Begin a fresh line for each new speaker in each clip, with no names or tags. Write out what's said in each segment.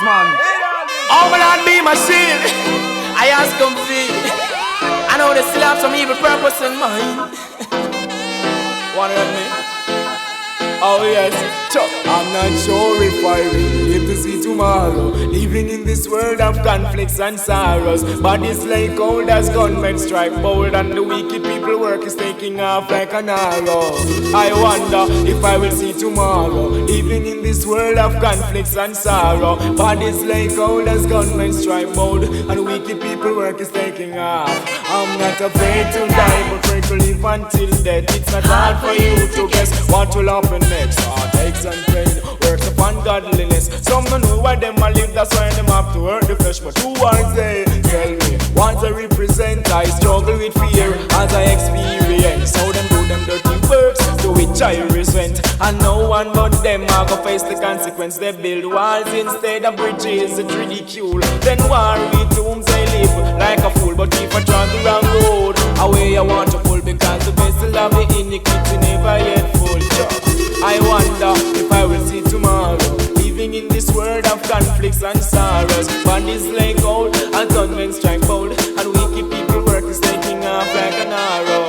man. Oh, my Lord, be my shield. I ask him feel. I know they still have some evil purpose in mind. Wanna let me? Oh yes, I'm not sure if I will live to see tomorrow. Living in this world of conflicts and sorrows. Bodies like cold as gunmen strike bold, and the wicked people work is taking off like an arrow. I wonder if I will see tomorrow. Living in this world of conflicts and sorrow. Bodies like cold as gunmen strike bold, and the wicked people work is taking off. I'm not afraid to die, but afraid to live until death. It's not hard for you to guess what will happen next. Heartaches and pain, works upon godliness. Some don't know why them a live, that's why them have to hurt the flesh. But who are they? Tell me. Once I represent, I struggle with fear as I experience how them do them dirty works, to which I resent. And no one but them are gonna face the consequence. They build walls instead of bridges, it's ridicule. Then war with tombs I live like a fool. But if I try the wrong road, away I want to pull, because the vessel of the iniquity never yet full. I wonder if I will see tomorrow. Living in this world of conflicts and sorrows. Bodies lay cold and gunmen strike bold, and wicked people work is taking off like an arrow.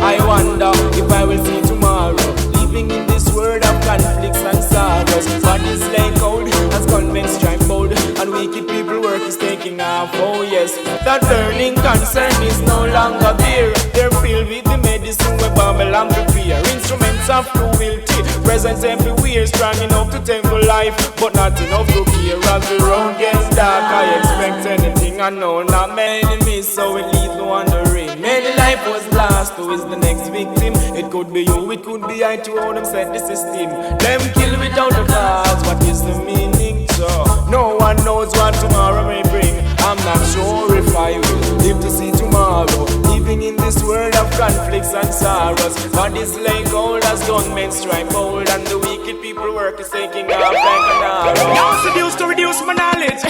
I wonder if I will see tomorrow. Living in this world of conflicts and sorrows. Bodies lay cold as gunmen strike bold, and wicked people work is taking off. Oh yes, that burning concern is no longer there. They're filled with the medicine where Babylon prepare. Instruments of cruelty, presence everywhere, strong enough to take for life, but not enough to care. As the road gets dark, I expect anything. I know not many enemies, so it leaves me wondering. Many life was lost, who is the next victim? It could be you, it could be I, to how them set the system. Them kill without a cause, what is the meaning? So no one knows what tomorrow may bring. I'm not sure if I will live to see tomorrow. Living in this world of conflicts and sorrows. Bodies lay cold as gunmen strike bold, and the wicked people work is taking off like an arrow. Now seduced to reduce my knowledge,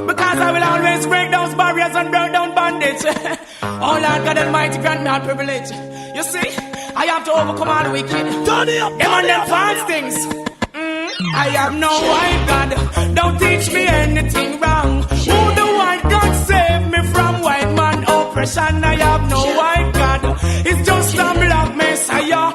because I will always break those barriers and break down bondage. Oh Lord God Almighty, grant me all privilege. You see, I have to overcome all the wicked. Them and them false things. I have no white God, don't teach me anything wrong. Who the white God save me from white man oppression? I have no white God, it's just a black messiah.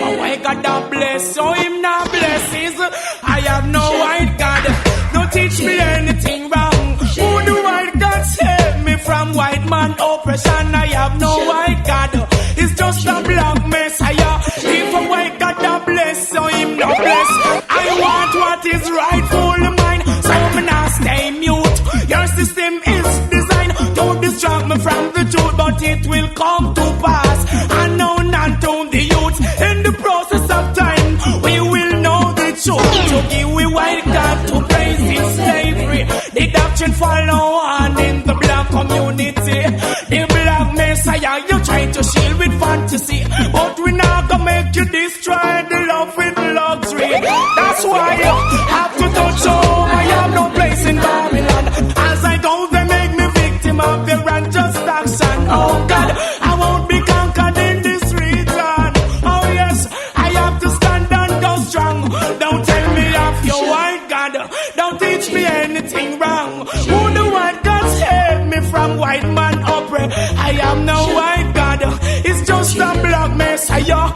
My white God that bless, so him not blesses. I have no white God, don't teach me anything wrong. Who the white God save me from white man oppression? I have no white God, it's just a black messiah. If a white God that bless, so him not bless. I want what is rightful mine, so me not stay mute. Your system is designed to distract me from the truth, but it will come to pass. I know not to the youth. In the process of time, we will know the truth. To give we white God to praise his slavery. The doctrine follow on in the black community. The black messiah you try to shield with fantasy, but we not gonna make you destroy the love with luxury. That's why you have to touch home. I have no place in Babylon. As I go, they make me victim of their unjust action. Oh God, I won't be conquered in this region. Oh yes, I have to stand and go strong. Don't tell me of your white God, don't teach me anything wrong. Who the white God save me from white man oppress? I am no white God, it's just a black messiah.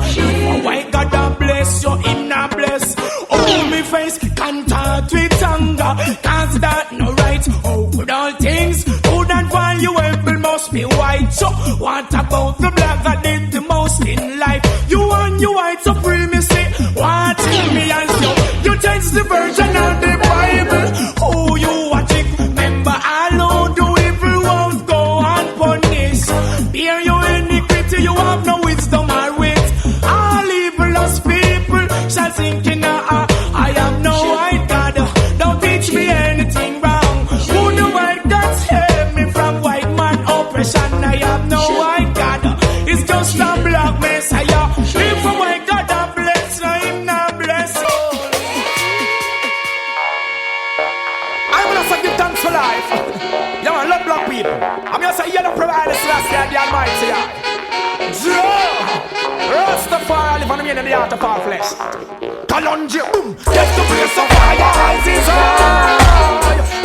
A white God that bless you, him not bless. Oh, me face contact with anger, cause that no right. Oh, good all things good and valuable must be white. So what about the black that did the most in life? You and your white supremacy, what in me as you change the version of the Bible. Oh, you watch it, remember I know the evil won't go unpunished. Bear your iniquity, you have no wisdom or wit. All evilous people shall sink in I have no white God, don't teach me anything wrong. Who the white God save me from white man oppression? I have no white God, it's just a black messiah. If a white God that bless, I'm not blessed. I'm gonna say give thanks for life. You want love black people. I'm gonna say you don't provide us last year, the Almighty. Rastafari live on the meaning of the art of all flesh. Kalonji, boom, get the place of fire, eyes is high.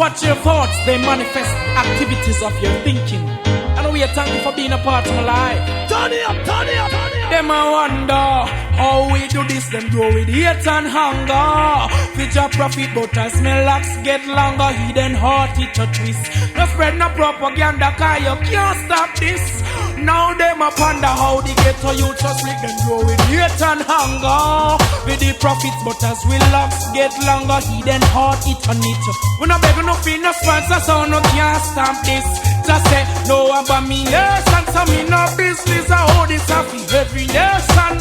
what your thoughts, they manifest activities of your thinking. And we are thanking for being a part of my life. Turn it up, turn it up, turn it up. Them I wonder how we do this, them grow with hate and hunger. Future profit, but as my locks get longer, hidden heart it a twist. No spread no propaganda, cause you can't stop this. Now them a ponder how the ghetto you just lick them grow with hate and hunger. With the profits, but as we locks get longer, hidden heart it a knit. We no beg no fee, no sponsor, so no can't stop this. Just say no abomination, so me no business. I hold this off every nation.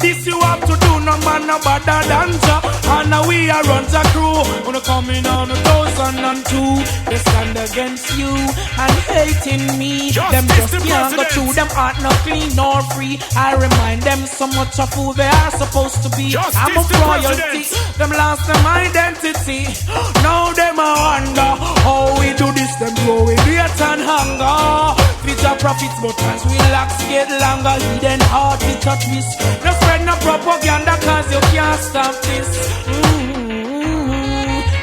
This you have to do, no man no better than ya. And now we are run the crew. When coming on 2002, they stand against you and hating me. Them just can't go through, them heart not clean nor free. I remind them so much of who they are supposed to be. I'm a royalty, them lost them identity. Now them a wonder how we do this, them grow with hate and hunger. Future profits, but as we locks get longer, hidden heart it a twist. No spread no propaganda, cause you can't stop this.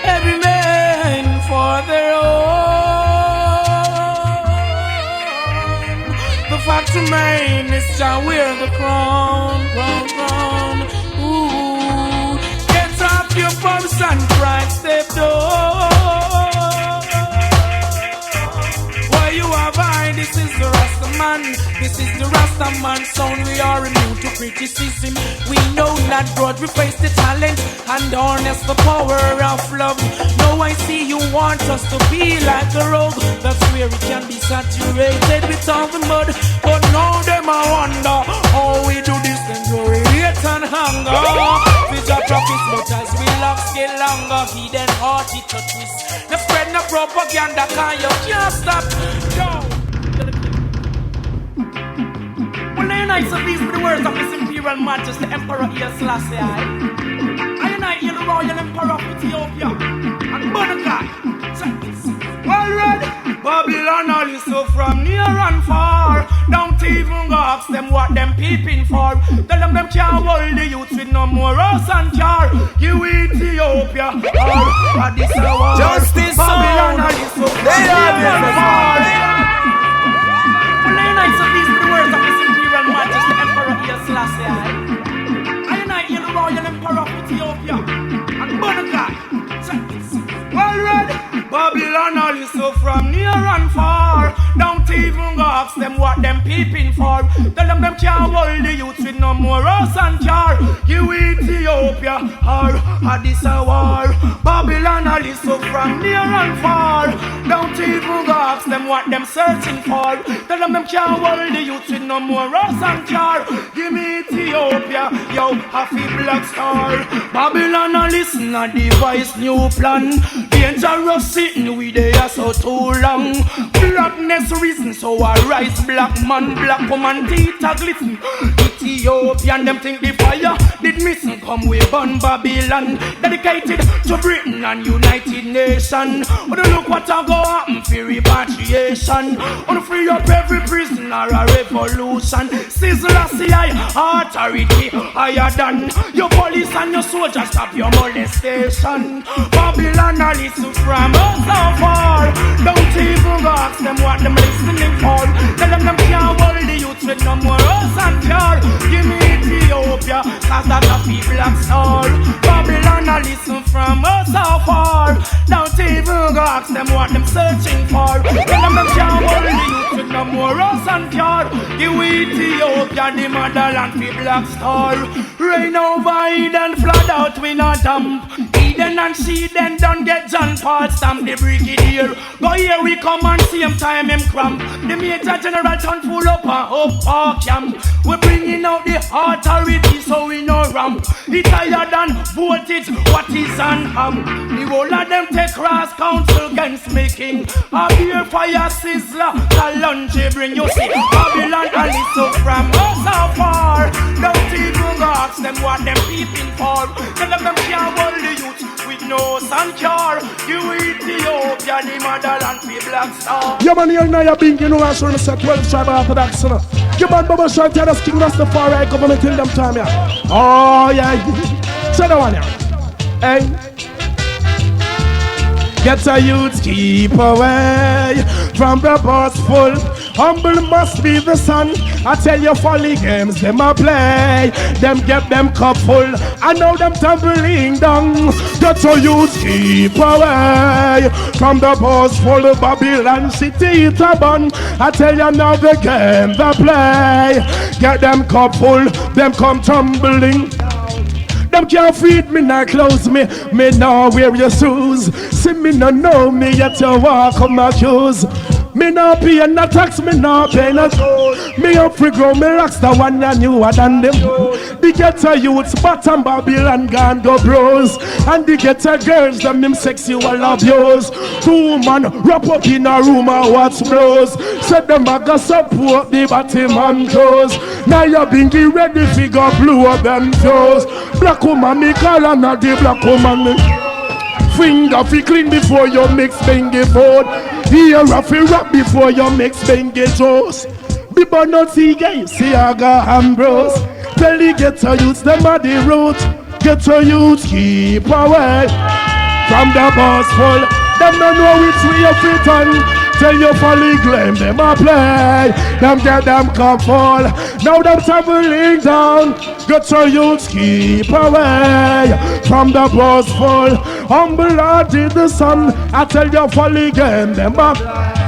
Every man for their own. The fact remains is to wear the crown, crown. Ooh, get off your pumps and try step down. Why you have I? This is the Rasta man. This is the Rasta man sound. We are immune to criticism. We know not God, we face the talent and harness the power of love. Now I see you want us to be like a rogue. That's where it can be saturated with all the mud. But now them I wonder how we do this and grow hate and hunger. Future profits, but as we locks get longer, hidden heart it a twist. No spread no propaganda, cause you can't stop. Yo. Well, I so these are the words of His Imperial Majesty, the Emperor Selassie I hear the Royal Emperor of Ethiopia and Bonakai. Check this. Well read, Babylon all is so from near and far. Don't even go ask them what them peeping for. Tell them can't hold the youth with no more house and car. You Ethiopia or Addis Ababa. Justice Babylon all is so from near and far. Well, I so these are the words of His Imperial Majesty, the Emperor Selassie I hear the Royal Emperor of Ethiopia and Bonakai. Check this. Well read, Babylon all is so from near and far. Don't even go ask them what them peeping for. Tell them can't hold the youth with no more house and car. You Ethiopia or Addis Ababa. Babylon all is so from near and far. Don't even go ask them what them searching for. Tell them can't hold the youth with no more house and car. Give me Ethiopia, yo, happy black star. Babylon all listen a device new plan. Dangerous sitting with there so too long. Blackness reason so I rise black man, black woman teeth a glisten. Ethiopian them think the fire did missing come with burn Babylon. Dedicated to Britain and United Nations. Wanna look what I go happen for repatriation. Wanna free up every prisoner a revolution. Sizzla CI authority higher than your police and your soldiers stop your molestation. Babylon a listen from us so far. Don't even go ask them what them listening for. Tell them can't hold the youth with no more house and car. Give me Ethiopia, cause that's a people black star. Babylon a listen from us so far. Don't even go ask them what them searching for. Tell them can't hold the youth with no more house and car. Give Ethiopia the motherland for black star. Rain over Eden, flood out we not dump. Eden and she then don't get John Paul stamp the brigadier. Go here we come and same time him cramp. The Major General turn full up and up camp. We bringing out the authority so we no ramp. It higher than voltage, what is an amp. The whole of them take cross council against making. A beer fire Sizzla, the lunch bring you see. Babylon and listen from us so far. Don't even go ask them what them peeping for. Tell them can't hold the youth with no sun car. You Ethiopia, the motherland, be black star.
Yeah man, you're now being, you know, I'm say 12 tribe orthodox, you know. You man, Baba Shant, you're the king Rastafari government till them time, yeah. Oh, yeah. Say that one, yeah. Hey. Get a youth, keep away from the boastful. Humble must be the sun. I tell you, folly games them a play. Them get them cup full. I know them tumbling down. Get a youth, keep away from the boastful. Babylon city it a bun. I tell you now the game they play. Get them cup full. Them come tumbling. Them can't feed me, not clothes me. Me now wear your shoes. See me no know me, yet you walk on my shoes. Me no pay no tax, me no pay no toll. Me up free grow, me rocks the one and newer than them. The ghetto youths, bottom Babylon gone go bros. And the ghetto girls, them sexual abuse. Two man wrap up in a room and watch blows. Said them a go support the bottom man toes. Now you bingy ready figure blue up them toes. Black woman me call her not the black woman me. Finger fi clean before you mix bingy food. Here a fi rap before you mix bingy toast. People not see guys, see I got Ambrose. Tell the ghetto youths them a the root. Ghetto youths keep away from the boss full. Them don't know which way you fit on. Tell your folly claim them a play. Them get them cup full. Now them traveling down. Get your youths keep away from the boss full. Humble heart in the sun. I tell your folly game them a play.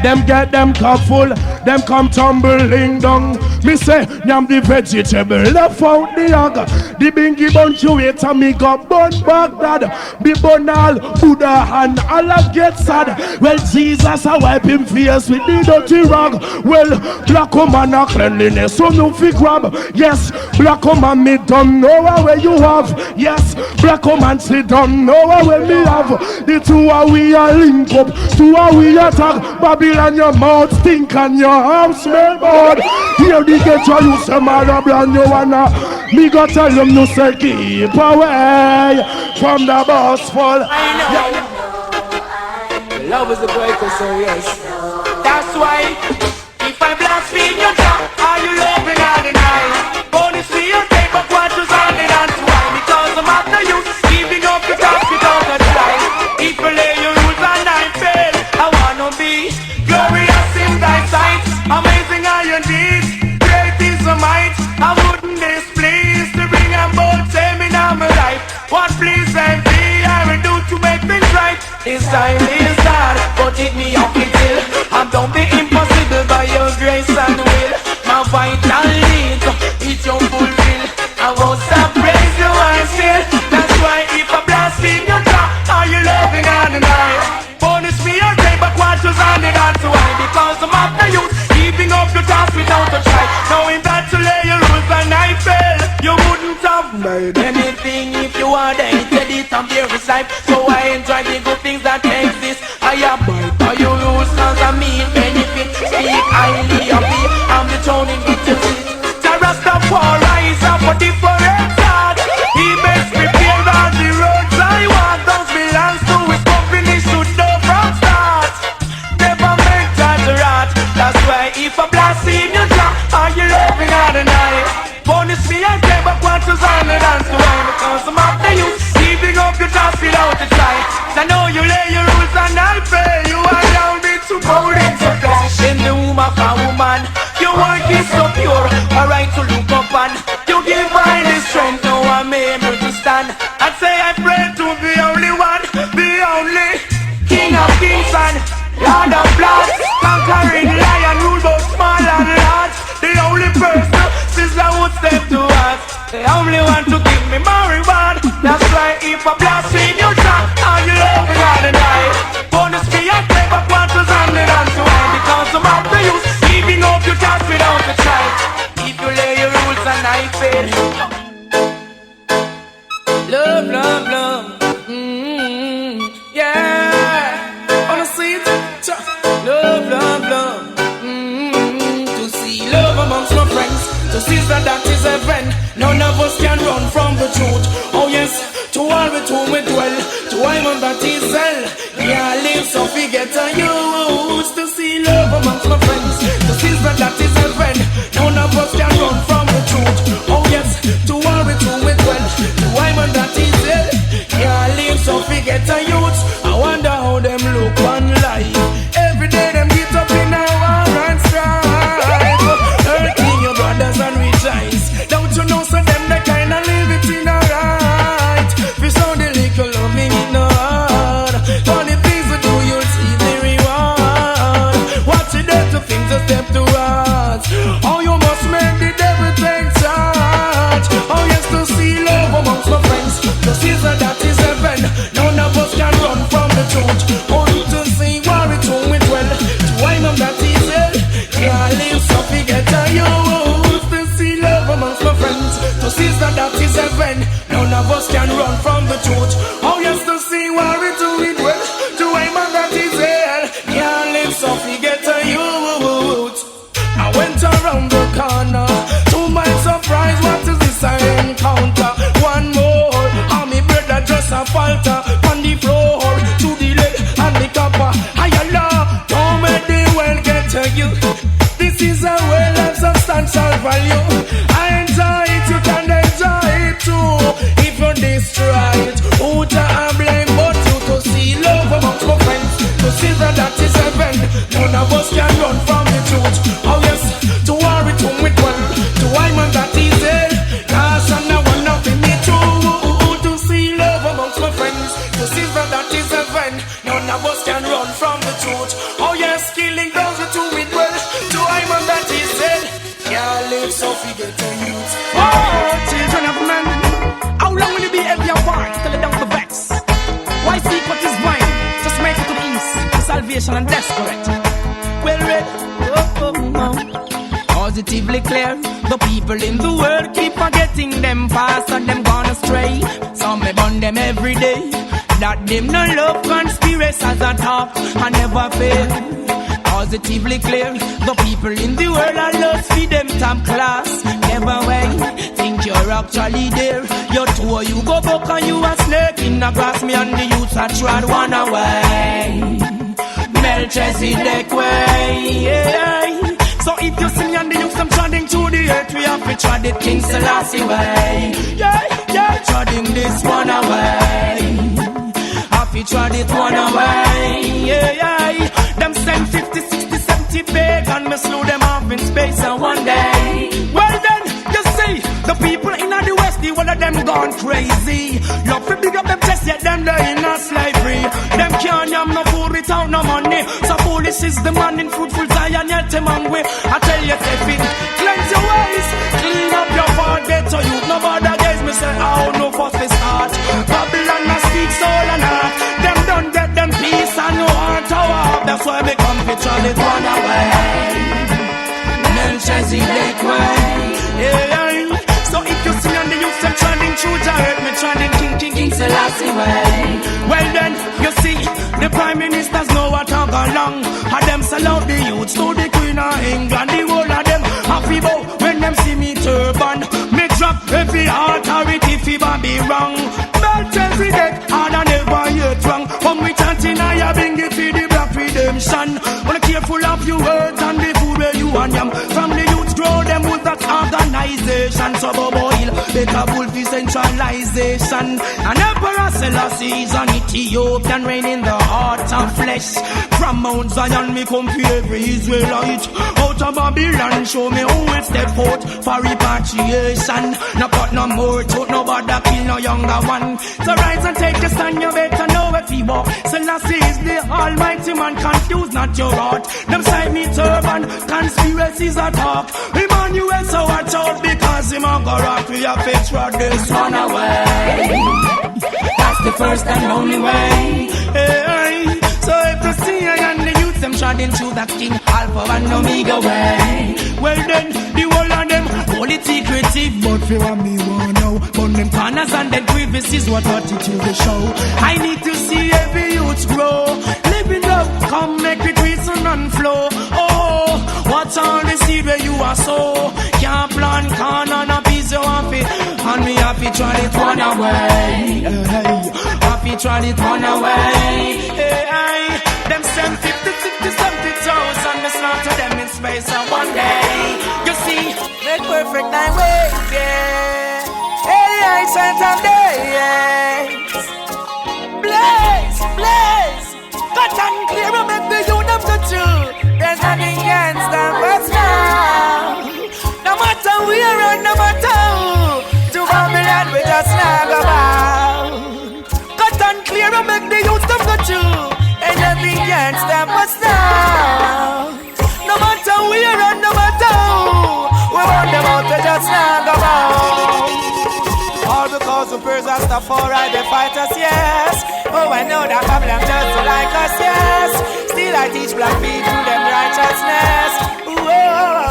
Them get them cup full, them come tumbling down. Me say, I'm the vegetable, left out the hog. The bingy bunch you wait and me got bun Baghdad. Be bun all Buddha and Allah get sad. Well, Jesus I wipe him face with the dirty rag. Well, black woman a cleanliness, so no fi grab. Yes, black woman me don't know where you have. Yes, black woman she don't know where me have. The two are we a link up, two are we attack. Babylon your mouth stink and your arms smell bad. Here the ghetto you say mother brand you wanna. Me go tell them no say keep away from the boss fall.
Love is the breaker, so yes. That's why if I blaspheme your tongue, are you loving all the night? Bonus for your day, but what was on it and why? Because I'm after you, giving up the task without a try. If you lay your rules and I fail, I wanna be glorious in thy sight. Amazing are your deeds, great is the might. I wouldn't displease to bring a bold shame in my life. What please and be I will do to make things right. This time is hard, but hit me up until I've done the impossible by your grace and will. My vital needs, it you fulfill. I won't stop praise you and still. That's why if I blaspheme your tongue, are you loving on the night? Bonus me your day, but what was on it and why? Because I'm after you, keeping up your task without a try. Knowing that to lay your rules and I fail, you wouldn't have made anything if you are there. I'm here with life, so I enjoy the good things that exist. I abide by your rules, cause I mean benefit. Speak highly of me, I'm the tone in it to see. Rastafari rise up a different God. He makes me feel on the roads I want. Those belongs to his company, should know from start. Never make that rat. That's why if I blaspheme your job, are you loving all the night? Bonus me and take back what was on the dance to wine. Because I'm after you, keeping up your task without a try. I know you lay your rules and I pay. You are down with to bowling so flash. In the womb of a woman, your work is so pure. Alright to look up and you give me the strength. Now I'm able to stand. I say I pray to the only one, the only King of Kings and Lord of Lords. Conquering lion, rule both small and large. The only person Sizzla would step to us. The only one to give me my reward. That's why if I blaspheme your tongue, are you loving all the night? Bonus me and play back what was on the dance to wine. Because I'm after you, keeping up your task without a try. If you lay your rules and I fail. Love, love, love. Yeah. On the seat. Love, love, love. To see love amongst my friends. To see that is a friend. None of us can run from the truth. Oh yes, to all with whom we dwell. To I'm that is Zelle. Yeah, live so forget to use. To see love amongst my friends. To see that is a friend. None of us can run from the truth. Oh yes, to all with whom we dwell. To I'm that is Zelle. Yeah, live so forget to use. I wonder how to step towards. Oh, you must make the devil take charge. Oh, yes, to see love amongst my friends. The season that is heaven. None of us can run from the truth. Only to see war it home with well. To why mom that is hell. Can't live so forget a youth. To see love amongst my friends. To season that is heaven. None of us can run from the truth. Oh, yes, to see war it home with well. To why mom that is hell. Can't live so forget a youth. I went around the corner. To my surprise, what is this I encounter? One more, and me brother just a falter on the floor, to the leg and the copper. Ayala, don't make the well get to you. This is a well of substantial value. I enjoy it, you can enjoy it too. If you destroy it, who to blame but you? To see love amongst my friends, to see that is heaven. None of us can run from the truth. Oh yes, to war it home with one. To why man that is hell. Cause I'm not one of me too. To see love amongst my friends, to see that is heaven. None of us can run from the truth. Oh yes, killing those who do it well. To why man that is hell. Can't live so forget the youth.
Oh, children of men, how long will you be every apart till it don't be vex? Why seek what is mine? Just make it to the east, to salvation and desperate. Well read, positively clear. The people in the world keep forgetting them past and them gone astray. Some may burn them every day. That them no love conspiracies and talk and never fail. Positively clear. The people in the world are lost for them top class. Never wait, think you're actually there. Your tour you go back and you a snake in the grass. Me and the youths are trod one away. Melchizedek way, yeah. So if you see me and the youths I'm treading to the earth, we have to trod it King Selassie way. Yeah, treading this one away. Have to trod it one away, yeah. Them send 50, 60, 70 pagan, me slew them off in space and one day. Well then, you see, the people in the West, the one of them gone crazy. Love to big up them chest, yet them they in a slavery. Them can't yam no food without no money. So foolish is the man in fruitful Zion, yet them hungry. I tell you, Tefin, cleanse your ways, clean up your heart, get to you. Nobody guys me say, oh no, for this heart. Babylon must speak soul and heart. Them don't get them peace and no heart to walk. That's why me come to try it one away. Melchizedek way, yeah. So if you see on the youth them trending through the earth, me trending King Selassie way. Well then, you see, the Prime Ministers know what I go along. And them sell out the youths to the Queen of England. The whole of them happy bow when them see me turban. Me drop every authority if it be wrong. Melchizedek, and I never yet wrong. When we chanting, I bring it for the black redemption. Wanna careful of your words and the food where you and them. From the youths grow them with that organization. So boil, better wolf centralization. And Emperor Selassie is an Ethiopian reign in the heart of flesh. From Mount Zion me come for every Israelite. Out of Babylon show me who will step forth for repatriation. No cut no more tooth, nobody kill no younger one. So rise and take a stand, you better know if you walk. Selassie is the almighty man, confused not your heart. Them side me turban, conspiracies are talk. Emmanuel, so watch out because him a go rock. We have fixed for this one away. That's the first and only way. Hey, so if you see I and the youth them treading through that King Alpha and Omega way. Well then, the whole of them holy secretive, but for what me want now. Burn them corners and then crevices, what attitude they show. I need to see every youth grow. Living love, come make it reason and flow. Oh, what's all the seed where you are so? Can't plant corn on a piece you want it. And me happy try it one away. Happy try it one away. Hey, them send 50, 60, 70,000. Me slaughter them in space and one day. You see,
make perfect nine ways, yeah. Hey, I sent a day, yes. Blaze, blaze. Cut and clear and make the unit the truth. There's nothing can stop us now. No matter where and no matter who, to Babylon we just not go bow. Cut and clear and make the youth of the truth. And nothing can stop us now. No matter just not go wrong. All because the birds are Rastafari, they fight us, yes. Oh, I know that Babylon does like us, yes. Still I teach black people them righteousness. Whoa,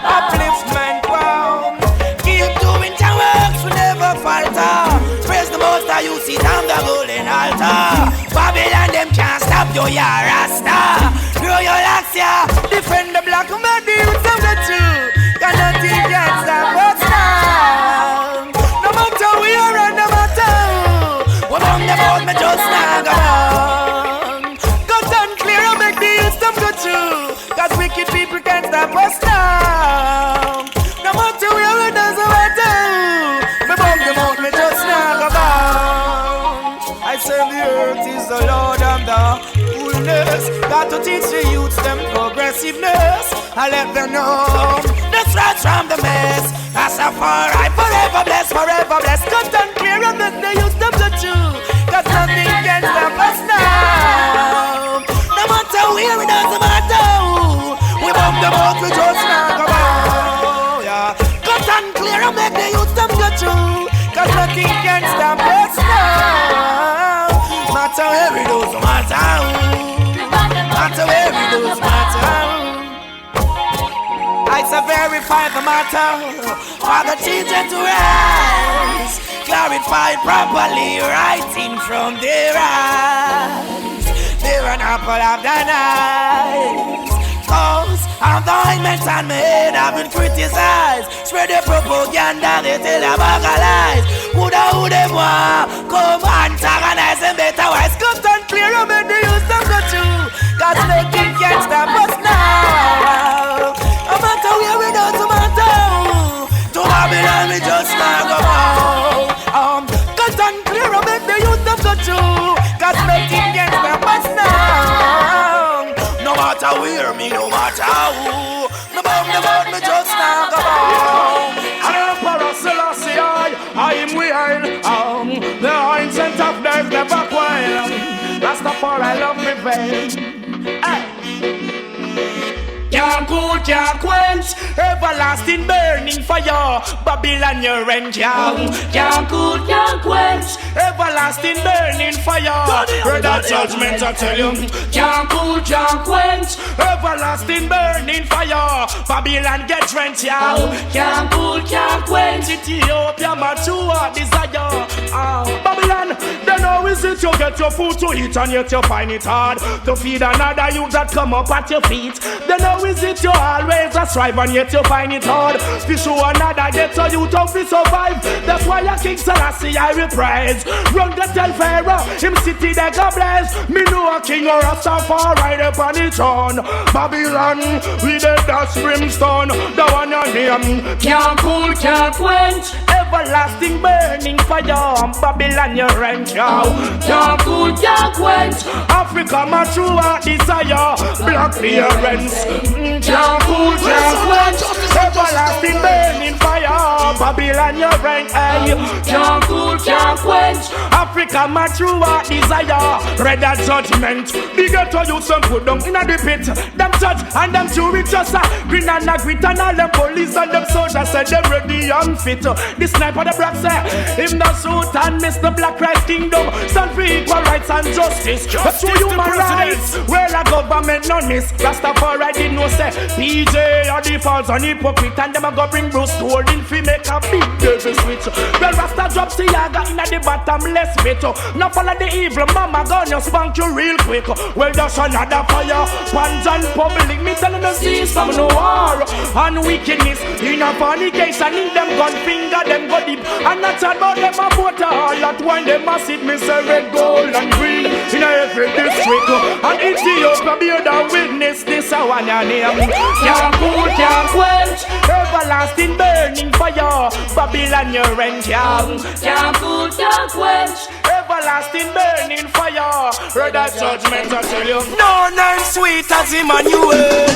upliftment, wow. Keep doing your works, we never falter. Praise the most that you sit on the golden altar. Babylon, them can't stop you, yeah, Rasta. Grow your locks, yeah. Defend the black man, the youth of the truth. Cause nothing can stop us now. No matter where and no matter who, we bump them out, me just not go on. Cut and clear and make the youth them go through. Cause wicked people can't stop us now. No matter where and doesn't matter who, me bump them out, me just not go on. I serve the earth is the Lord and the fullness. Got to teach the youths them progressiveness. I let them know that's right from the mess. Rastafari forever blessed, forever blessed. Cut and clear and let the youths them the truth. Cause nothing can stop us now. No matter where it doesn't matter who, we bump them out, we just not go out. Yeah. Cut and clear and make the youths them the truth. Cause nothing can stop us now. Matter where it doesn't matter who. Matter where it doesn't matter who. I say verify the matter for the children to rise. Clarify properly right in from their eyes. They're an apple of thine eyes. Cause I'm the ointment on my head, I've been criticized. Spread the propaganda, they tell a bag of lies. Who them want, come antagonize them better wise. Cut and clear and make the use of the truth. Cause nothing can stop us now. No matter where we go, no matter who, to Babylon we just not go out. Cut and clear and make the youth of the truth. Cause nothing can stop us now. No matter where me, no matter who, no matter me just not go out.
Emperor Selassie, I am weird. The ancient of days never quail. Rastafari love prevail. Can't cool, can't quench, everlasting burning fire. Babylon your rent, can't cool, can't quench, everlasting burning fire. Heard that judgment, I tell you. Can't cool, can't quench, everlasting burning fire. Babylon get rent, can't cool, can't quench. Ethiopia mature desire. Babylon, they know is it you get your food to eat and yet you find it hard to feed another youth that come up at your feet. They know is it you always a strive and yet you find it hard to show another get so you tough to survive. That's why a King Selassie I will praise. Run the tell Pharaoh, him city they go bless. Me know a king or a star right up on the throne. Babylon, we the dust brimstone. The one your name can't cool, can't quench, everlasting burning fire. Babylon your rent, can't cool, can't quench. Africa mature desire, black clearance. Can't cool, can't quench, everlasting burning fire. Babylon your rent, can't cool, can't quench. Africa mature desire, red at judgment. Bigger to you some put down in a the pit. Them judge and them jury just green and a grit and all them police and them soldiers say them ready and fit. The sniper the black say him the suit and miss the black right kingdom. Stand for equal rights and justice. But true human rights, well a government none is. Rastafari did no say PJ are the false and hypocrite and them a go bring Bruce Golding fi make a big devil switch. Well Rasta drop Siaga in the bottomless pit. Now follow the evil mama gonna spank you real quick. Well that's another fire. Pans and public me telling them cease from no war and wickedness. In a fornication in them gun finger them go deep. And not about them a vote all that wine them a sit me say red gold and green in every district. And Ethiopia be the witness this a one your name. Can't cool, can't quench, everlasting burning fire. Babylon your rent, can't cool, can't quench, everlasting burning fire. Heard that judgment I tell you.
No none sweet as Emmanuel.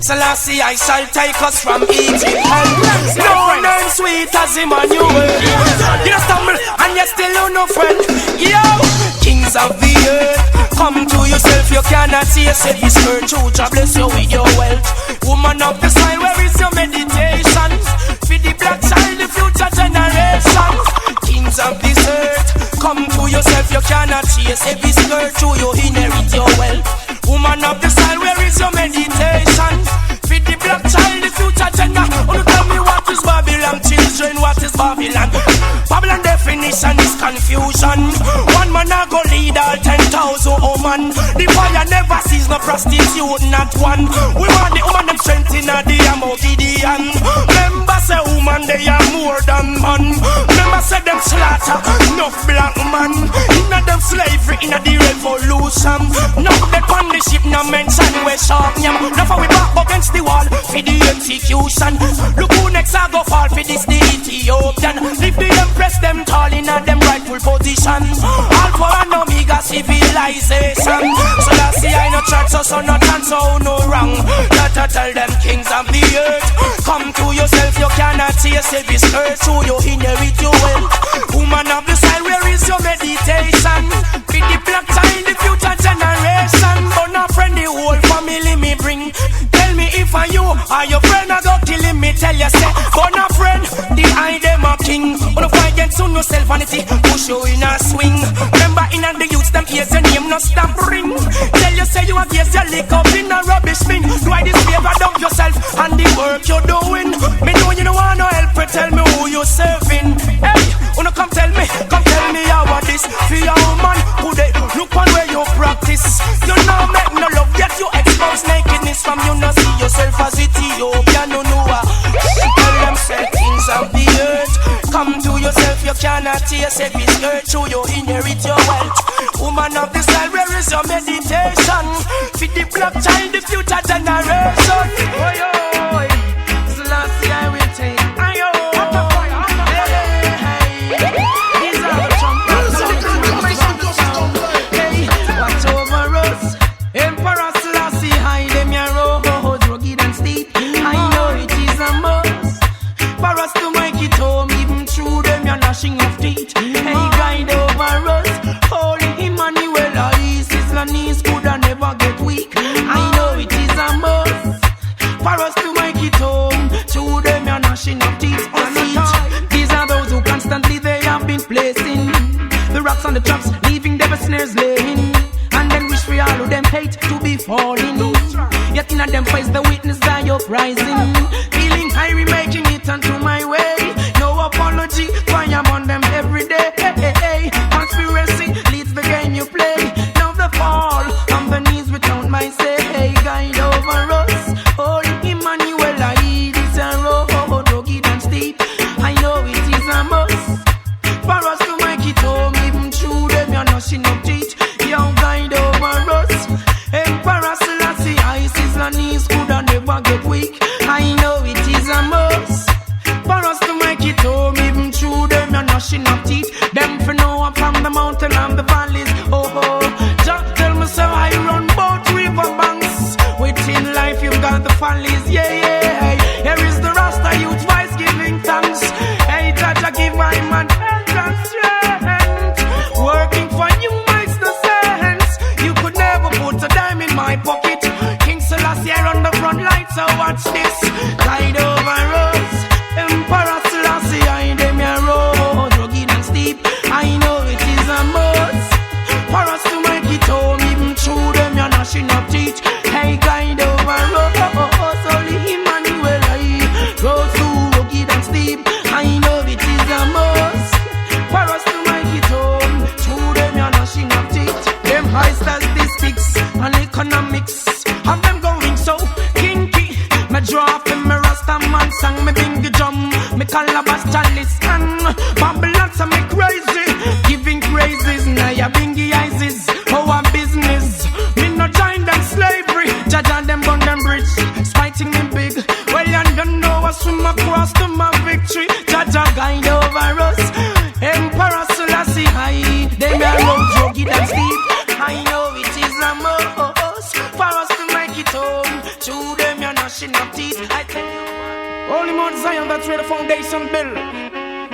Selassie I shall take us from Egypt. No none sweet as Emmanuel. You stumble and you still no friend. Yo, kings of the earth, come to yourself, you cannot see yourself. This church, God bless you with your wealth. Woman of the style, where is your meditation? cannot chase every skirt through you inherit your wealth. Woman of the style, where is your meditation? Feed the black child, the future gender. Wanna tell me what is Babylon? Children, what is Babylon? Babylon definition is confusion. One man a go lead all 10,000 woman. The fire never sees no prostitute, not one. We want the woman them strength in the amount Gideon. Remember say woman they are more than man. Remember say them slaughter enough black man. Inna them slavery inna the revolution. Now they on the ship no mention we sharp nyam. Now for we back against the wall for the execution. Look who next a go fall for this the Ethiopian. Leave the empress them tall inna them rightful position. Alpha and Omega civilization. So that's the I no church so no chance so no wrong. Not to tell them kings of the earth. Come to yourself, you cannot chase every skirt. So you inherit your wealth. Woman of the side, where is your meditation? Be the black child, the future generation. But not friend, the whole family me bring. Tell me if I you or your friend I go killing me. Tell you say, but not friend, the I them a king. But if I get to no self vanity, push you in a swing. Remember in the youths them ears your name no stop ring. Tell you say you a guess your lick up in a rubbish bin. Why this favor dump yourself and the work you're doing? Me know you don't want no help, but tell me who you serving. Hey, wanna come tell me how about this? For your woman who they look on where you practice. You know make no love yet you expose nakedness from you not see yourself as Ethiopian. No know tell them say things of the earth. Come to yourself, you cannot chase every skirt. So you inherit your wealth. Woman of the style, where is your meditation? Feed the black child, the future generation. Oi, oi, so last year I will take. Ayo, these are the trumpets. Hey, watch over us. Emperor Selassie, hide them your roads, rugged and steep. I know it is a must for us to make it home, even through them your gnashing of teeth. Hey, guide over us. Holy Emmanuel, Sizzla knees could never get weak. I know it is a must for us to make it home. Through them your gnashing of teeth. These are those who constantly they have been placing the rocks on the traps, leaving devil snares laying, and then wish for all of them hate to be falling. Yet in a them face the witness die uprising. Feeling high, remaking it onto my way. No apology, why I'm on them every day. Conspiracy leads the game you play. Now the fall on the knees without my say. Hey, guide over us. Holy Emmanuel, I this a road, rugged and steep. I know it is a must for us to make it home, even through them you're gnashing of teeth. You guide over us. Emperor Selassie, Sizzla knees could never get weak. I know it is a must for us to make it home, even through them you're gnashing of teeth. Them for know I'm from the mountain and the valleys. Oh, just tell me so I run both river banks. Within life you've got the valleys. Yeah. Here is the Rasta youth voice giving thanks. Hey, Jaja, give my man health and strength. Working for you makes no sense. You could never put a dime in my pocket. King Selassie on the front line, so watch this. Guide over us. Emperor Selassie, I them your road, rugged and steep. I know it is a must for us to make it home, even through them your gnashing of teeth. Hey, guide over us, holy Emmanuel, I road too rugged and steep. I know it is a must for us to make it home, through them your gnashing of teeth. Them high statistics and economics have them going so kinky. Me draw them me Rasta man sang, me bingy drum, me calabash chalice and Babylon so me crazy, giving praises. Now ya bingy eyes our business. Me no join them slavery, Jaja them burn them bridge, spiting me big. Well you don't know I swim across to my victory. Jaja guide over us. Emperor Selassie high, them a road rugged and steep. I know it is a must for us to make it home. Through them you're gnashing of teeth. I tell you,
Only Mount Zion, that's where the foundation built.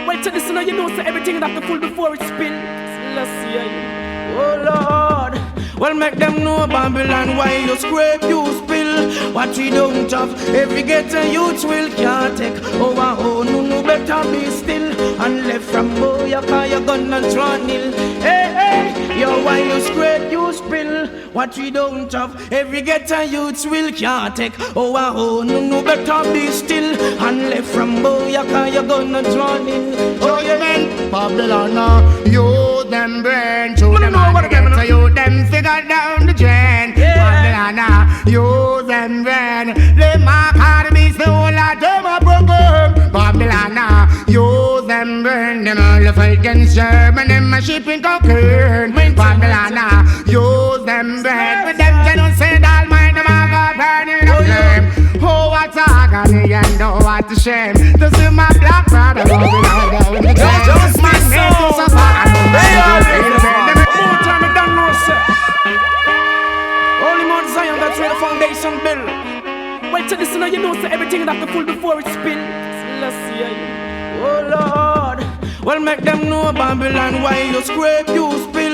Wait till this, you know, so everything that the full before it spill. Let's see.
oh Lord, well make them know Babylon why you scrape, you spill. spill. What we don't have, every ghetto youth will can't take. Oh, oh, no better be still. And left from boy, cause you gonna draw nil. Hey, hey, yo, why you scrape, you spill. What we don't have, every ghetto youth will can't take. Oh, no better be still. And left from boy, cause you gonna draw nil. Oh, yeah, man.
Babylon, you them brain to them and you them figure down the drain. Babylon, you them brain. They mark how to be so like them a broken. Babylon, you them brain. Them all the fight against German, them a shipping cocaine. Babylon, use them brain. With them genocide, all mind them a go burning up flame. Oh, what agony and oh, what a shame to see my black brother going down the drain. My name is so far.
More time I don't know, sir. Only Mount Zion, that's where the foundation built. Wait till this, you know, sir, everything that can full before it spill. Let's see.
Oh Lord, well make them know Babylon why you scrape, you spill.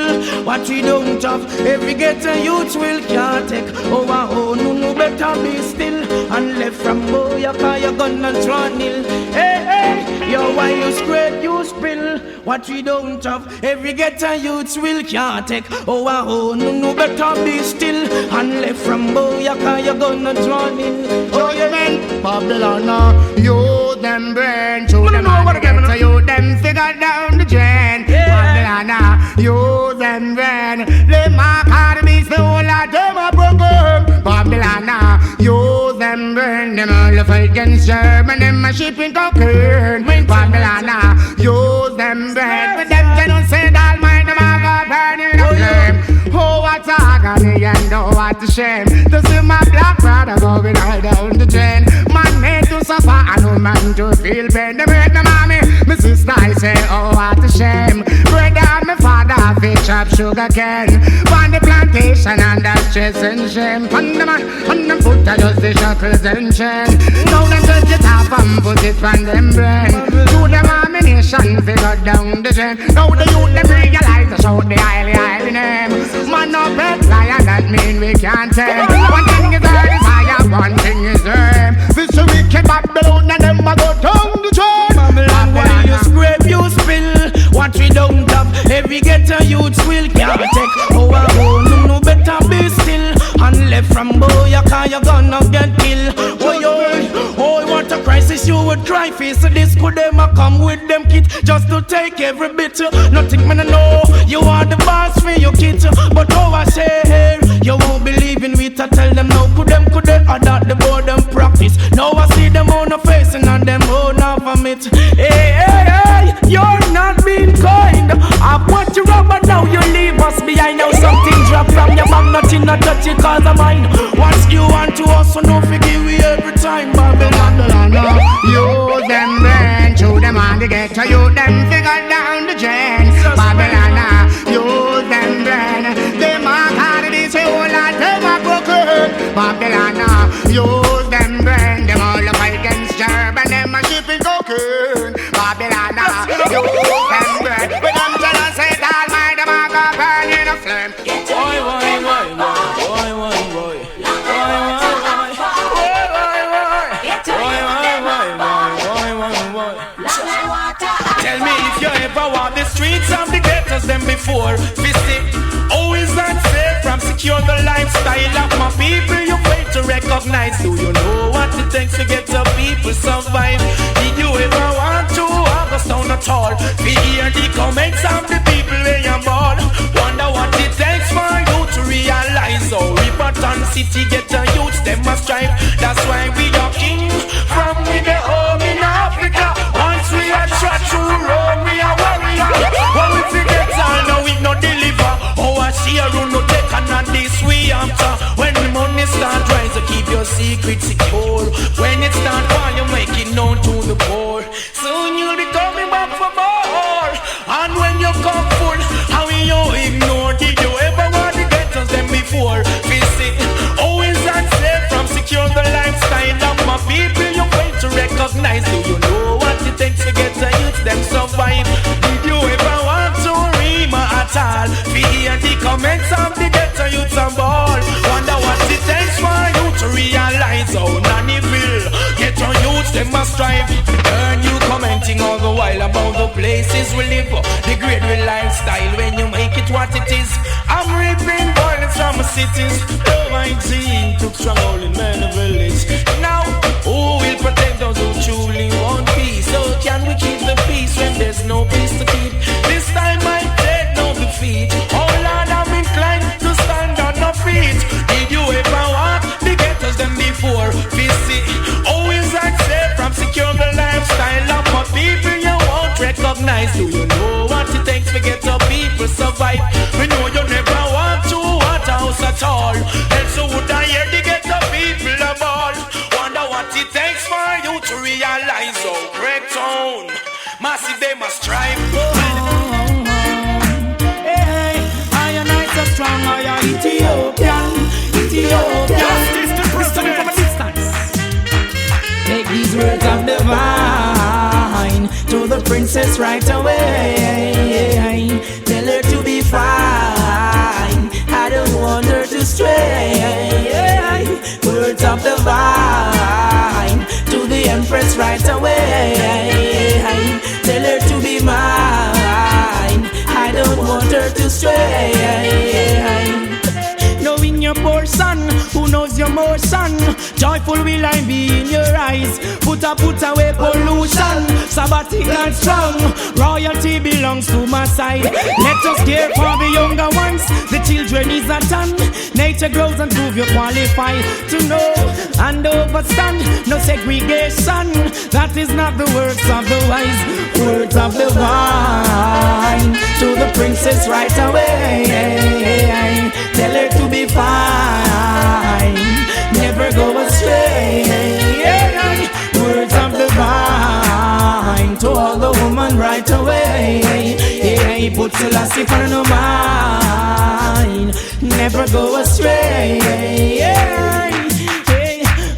What we don't have, every ghetto youth will can't take. Oh, no better be still. And left from boy, cause you gonna draw nil. Hey, hey, yo, why you scrape, you spill. What we don't have, every ghetto youth will can't take. Oh, no better be still. And left from boy, cause you gonna draw nil.
Oh, you mean Babylon, you them brain to them and so you them figure down the drain. Babylon, you them brain. They mark how to be so like them a broken. Babylon, you them brain. Them all the fight against German, them a shipping cocaine. Babylon, you them brain. With them genocide, all mind them a go burning up flame. Oh, what agony and oh, what a shame to see my black brother going all down the drain. Man made to suffer and no man to feel pain. They make the mommy, my sister, I say, oh, what a shame. Brother and my father, fish up sugar cane. On the plantation and that's stress and shame. On the man, on them foot, I just the shackles and chain. Now them touch it off and put it on them brain. To them ammunition, figure down the drain. Now the youth, them realize to shout the highly name. Man no pet lion, that mean we can't tame. One thing is earth is higher, one thing is earth. This a wicked Babylon and them a go down the drain.
Babylon, why you scrape, you spill. What we don't have, every ghetto youth will can't take. Oh, no better be still. And left from boy, cause you gonna get killed. Oh, what a crisis you would cry face. So this could them a come with them kit just to take every bit. Nothing man know, you are the boss for your kid. But oh, I say here, you won't believe in me to tell them no. Could they adopt the board and practice. Now I see them on the face and on them own of it. Hey, you're not being kind. I put you up but now you leave us behind. Now something drop from your bag, nothing not touch it cause of mine. Once you want to us, so no forgive we every time. Babylon,
you them brain, to them on the ghetto, you them figure down the drain. Babylon, you them brain, they mark how to be so like them a broken. Babylon, you them brain, them all the fight against German, them a shipping cocaine. Babylon, you them brain, with them genocide, all mind them a go burn in a flame.
Tell me if you ever walk the streets of the ghettos them before. Visit, always unsafe from secure the lifestyle of my people. You fail to recognize. Do you know what it takes to get the people survive? Did you ever want to walk us down at all? We hear the comments of the people where you ball. Wonder what it takes for you to realize. Oh, Riverton City get the youths, them must strive. That's why we are king from with the home in Africa. Once we are shot through Rome, we are warrior. When we forget all, now we no deliver. Oh, I see a run no take and on this we after. When the money start rise, to keep your secret secure. When it start fire, you make it known to the poor. Soon you'll be coming back for more. And when you come full, how will you ignore? Did you ever want the ghettos them before? Visit, always unsafe from secure the lifestyle of my people. You fail to recognize. Do you know what it takes to get the youth them survive? Did you ever want to rima at all? We hear the comments of the ghetto youth and ball. Wonder what it takes for you to realize.
them must strive. Earn you commenting all the while about the places we live, the great real lifestyle when you make it what it is. I'm reaping violence from the cities. Love I see took strong hold in many village. Now, who will protect those who truly want peace? So can we keep the peace when there's no peace to keep? This time I take no defeat. Oh Lord, I'm inclined to stand on my feet. Did you ever walk the ghettos them before? Visit, always accept from secure the lifestyle of my people you won't recognize. Do you know what it takes to get your people survive? We know you never want to want a house at all. And so would I hear to get the people a ball. Wonder what it takes for you to realize how great town massive they must strive.
Hey, I and I so strong, I am Ethiopian. Justice to president from a distance. Take these words of divine to the princess right away. Tell her to be fine. I don't want her to stray. Words of divine to the empress right away. Tell her to be mine. I don't want her to stray. Knowing your poor son, who knows your more son. Joyful will I be in your eyes. Put away pollution. Sabbatic and strong. Royalty belongs to my side. Let us care for the younger ones. The children is a ton. Nature grows and prove you qualify to know and overstand. No segregation. That is not the works of the wise. Words of the vine to the princess right away. Tell her to be fine, never go astray. Words of the vine to all the woman right away. Put Selassie for no mind, never go astray.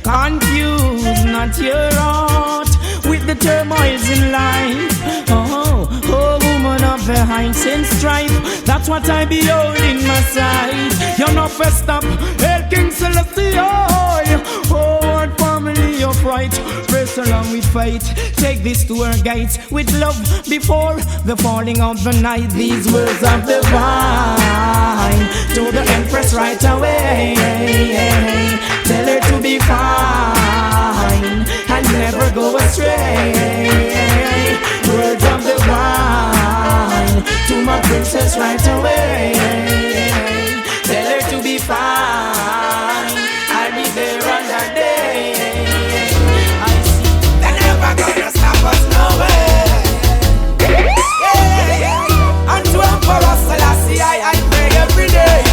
Confuse not your heart with the turmoils in life. Oh, woman of the hinds and strife. That's what I behold in my sight. You're not first up, Hail King Selassie. Oh, what family of right. Press along with faith. Take this to our gates with love before the falling of the night. These words of the vine to the empress right away. Tell her to be fine and never go astray. Words of the vine to my princess right away. Tell her to be fine, I'll be there on that day. I see they're never gonna stop us, no way. And to Emperor Selassie I pray every day.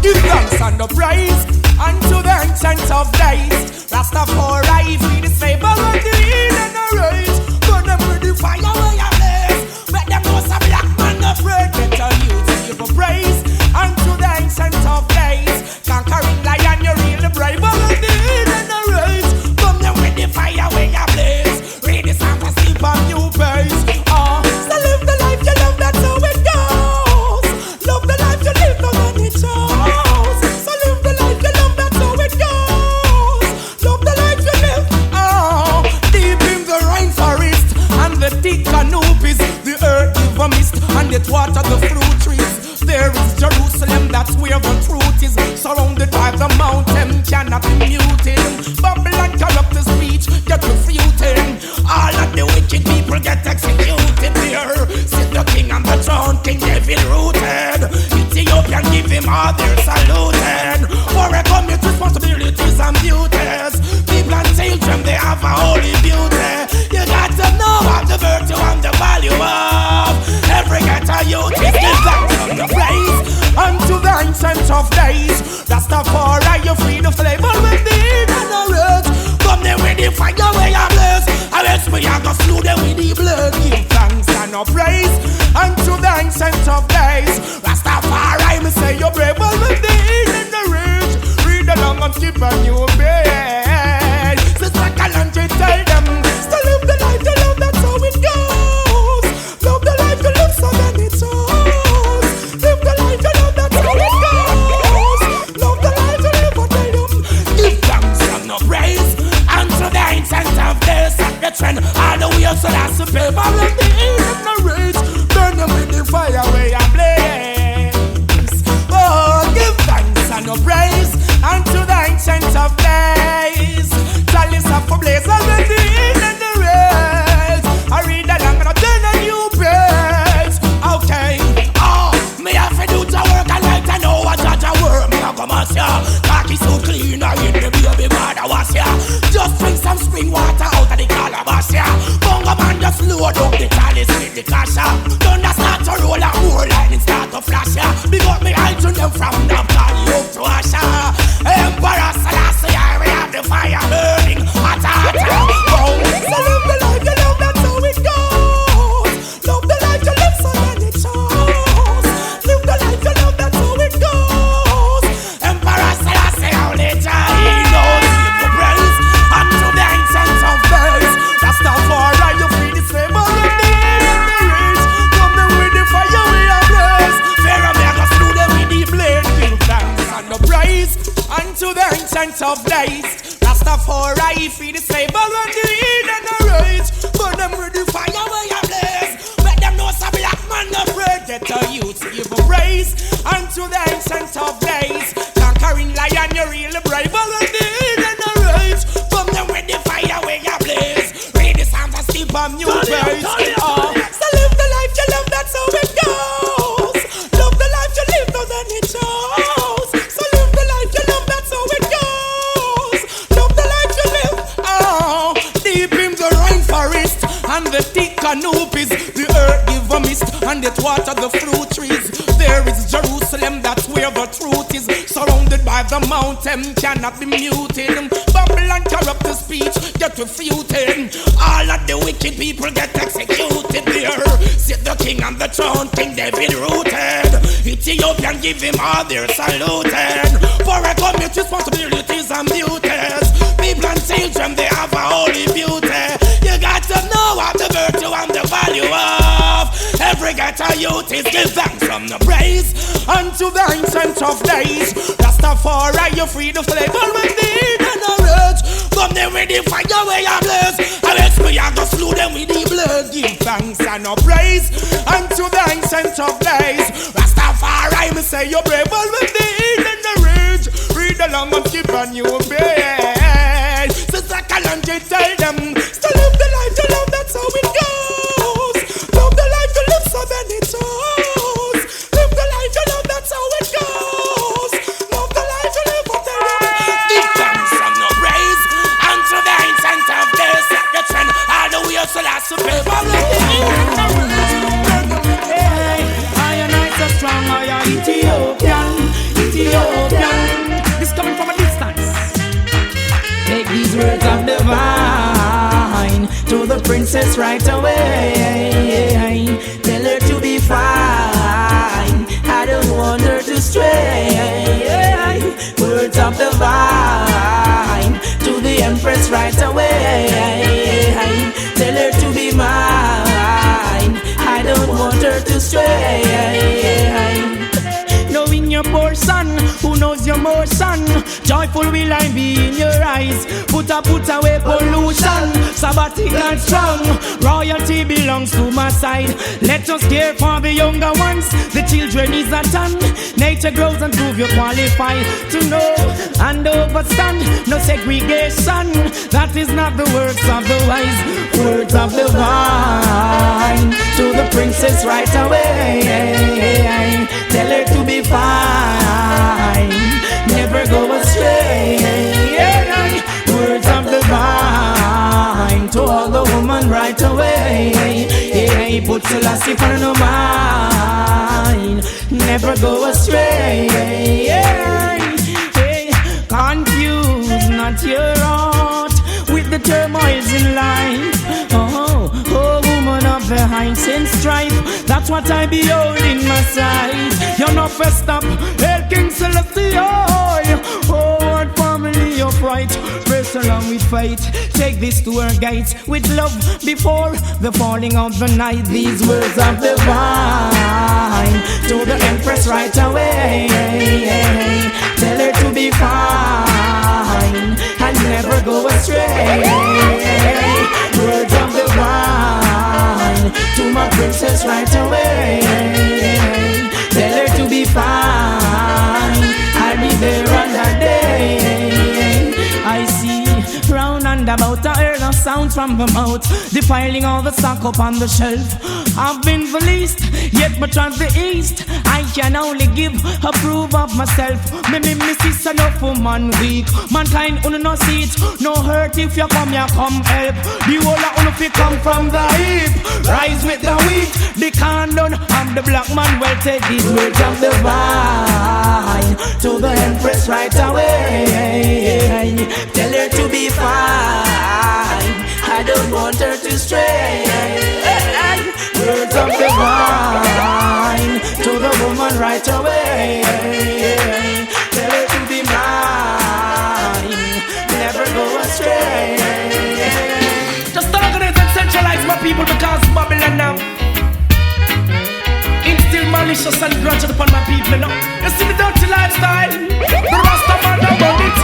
Give thanks and the praise unto the ancient of days. Rastafari free the slave and the heathen and the race. Burn them with the fire where you blaze. Make them know some black man afraid. Get a youth to give a praise unto the ancient of days. Conquering lion, you really brave. But the heathen and the race. Burn them with the fire where you blaze. Read the song to sleep on new base. So live the life you love, that's how it goes. Love the life you live, no one it shows. So live the life you love, that's how it goes. Love the life you live. Deep in the rainforest and the thick canopies, the earth give a mist and it water the fruit trees. There is Jerusalem, that's where the truth is. Surrounded by the mountain, cannot be muted. Babylon corrupt the speech, get refuted. All of the wicked people get executed there. Sit the king on the throne, King David rooted. Ethiopian give him all their saluted. For a commit responsibilities and duties. People and children, they have a holy beauty. You got to know what the virtue and the value of every ghetto youth is the thanks and the praise unto the ancient of days. Rastafari, you free the slave with the and the rage. Come there with the fire where you blaze. I else we are gonna slew them with the blood. Give thanks and no praise unto the ancient of days. Rastafari, me say you're brave with the and the rage. Read along and skip a new page. Sister Kalonji tell them, still live the life you love, that's how it goes. Love the life you live, so then it shows. Live the life you love, that's how it goes. Love the life you live, I tell them. Give thanks and no praise unto
unto the ancient of days. Set the trend all the way so that's the paper of the ignorance. Burn them with the fire where you blaze. Oh, give thanks and no praise unto the ancient of days. Chalice of a blaze already in the race. I read along and I turn a new page. Okay, oh, me have to do the work and like to know what judge I work. Me a come and say, khaki so clean, I in the baby mother was here. Just drink some spring water out of the calabash here. Bunga man just load up the chalice with the cash here. Thunder start to roll and more lightning start to flash here. Big up me eye to them from Napoli up to Asha. Emperor Selassie, we have the fire burning hotter, hotter. Oh, so live the life you love, that's how it goes. Love the life you live, so then it shows. Live the life you love, that's how it goes. Emperor Selassie, how they die, he knows. Give the praise unto the ancient of days. That's the fire, you feel the same already in the race. Come them with the fire, we are blessed. Pharaoh make us slew them with the blade. Give thanks and the praise unto the ancient of days. Rastafari feed the sable and the heat and the rage. Burn them with the fire where you blaze. Let them know some black man afraid. Get a youth to give a praise unto the ancient of days. Conquering lion, you really brave and the heat and the rage. Burn them with the fire where you blaze. Read the psalms and sleep on new praise. Oh, so live the life you love, that's how it goes. Love the life you live, though then it shows. So live the life you love, that's how it goes. Love the life you live. Oh, deep in the rainforest and the thick canopies, the earth give a mist and it water the fruit trees. There is Jerusalem, that's where the truth is. Surrounded by the mountain, cannot be muted. Babylon corrupt the speech, get refuted. All of the wicked people get executed there. Sit the king on the throne, King David rooted. Ethiopian give him all their saluted. For a community responsibilities and duties. People and children, they have a holy beauty. You got to know what the virtue and the value of every ghetto youth is. Give thanks from the praise unto the ancient of days. Rastafari, you free the slave with the heat and the rage. Come them with the fire where you blaze. I wish we are go slew them with the blood. Give thanks and no praise unto the ancient of days. Rastafari, me say you're brave with the heat and the rage. Read along and keep a new page. Sister Kalonji tell them, still live the life you love, that's how it goes. Love the life you live, so then it shows. Live the life you love, that's how it goes. Love the life you live, but then give thanks and no praise unto the ancient of days. Set the trend all the way so that's the paper.
I and I so strong, I am Ethiopian. This coming from a distance. Take these words of divine to the princess right away. Tell her to be fine. I don't want her to stray. Words of divine to the empress right away. Tell her to be mine. I don't want her to stray. Knowing your poor son, who knows your more son. Joyful will I be in your eyes. Put away pollution. Sabbatic and strong. Royalty belongs to my side. Let us care for the younger ones. The children is a ton. Nature grows and prove you qualify to know and overstand. No segregation. That is not the works of the wise. Words of the vine to the princess right away. Tell her to be fine, never go astray. Words of the vine to all the woman right away. Put Selassie for no mind, never go astray. Confuse not your heart with the turmoils in life. Oh, woman of the heights and strife. That's what I behold in my sight. You're not first up, Hail King Selassie. Oh, what family of right. Press along with faith. Take this to her gates with love before the falling of the night. These words of the vine to the empress right away. Tell her to be fine.
mine and never go astray. Words of divine to my princess right away. Tell her to be fine, I'll be there on that day. I see round and about, I hear no sound from the mouth, defiling all the stock up on the shelf. I've been the least, yet but on the east, I can only give, approve of myself. Me see enough woman weak, mankind uno no see it, no hurt if you come help. The whole of uno fi come from the heap, rise with the weak, the condom of the black man will take these words of the vine to the empress right away. Tell her to be fine, I don't want her to stray. Words of the vine to the woman right away. Tell her to be mine, never go astray.
Just organize and centralize my people because Babylon now instill malicious and grudge upon my people now. You see the dirty lifestyle, the Rasta man about it.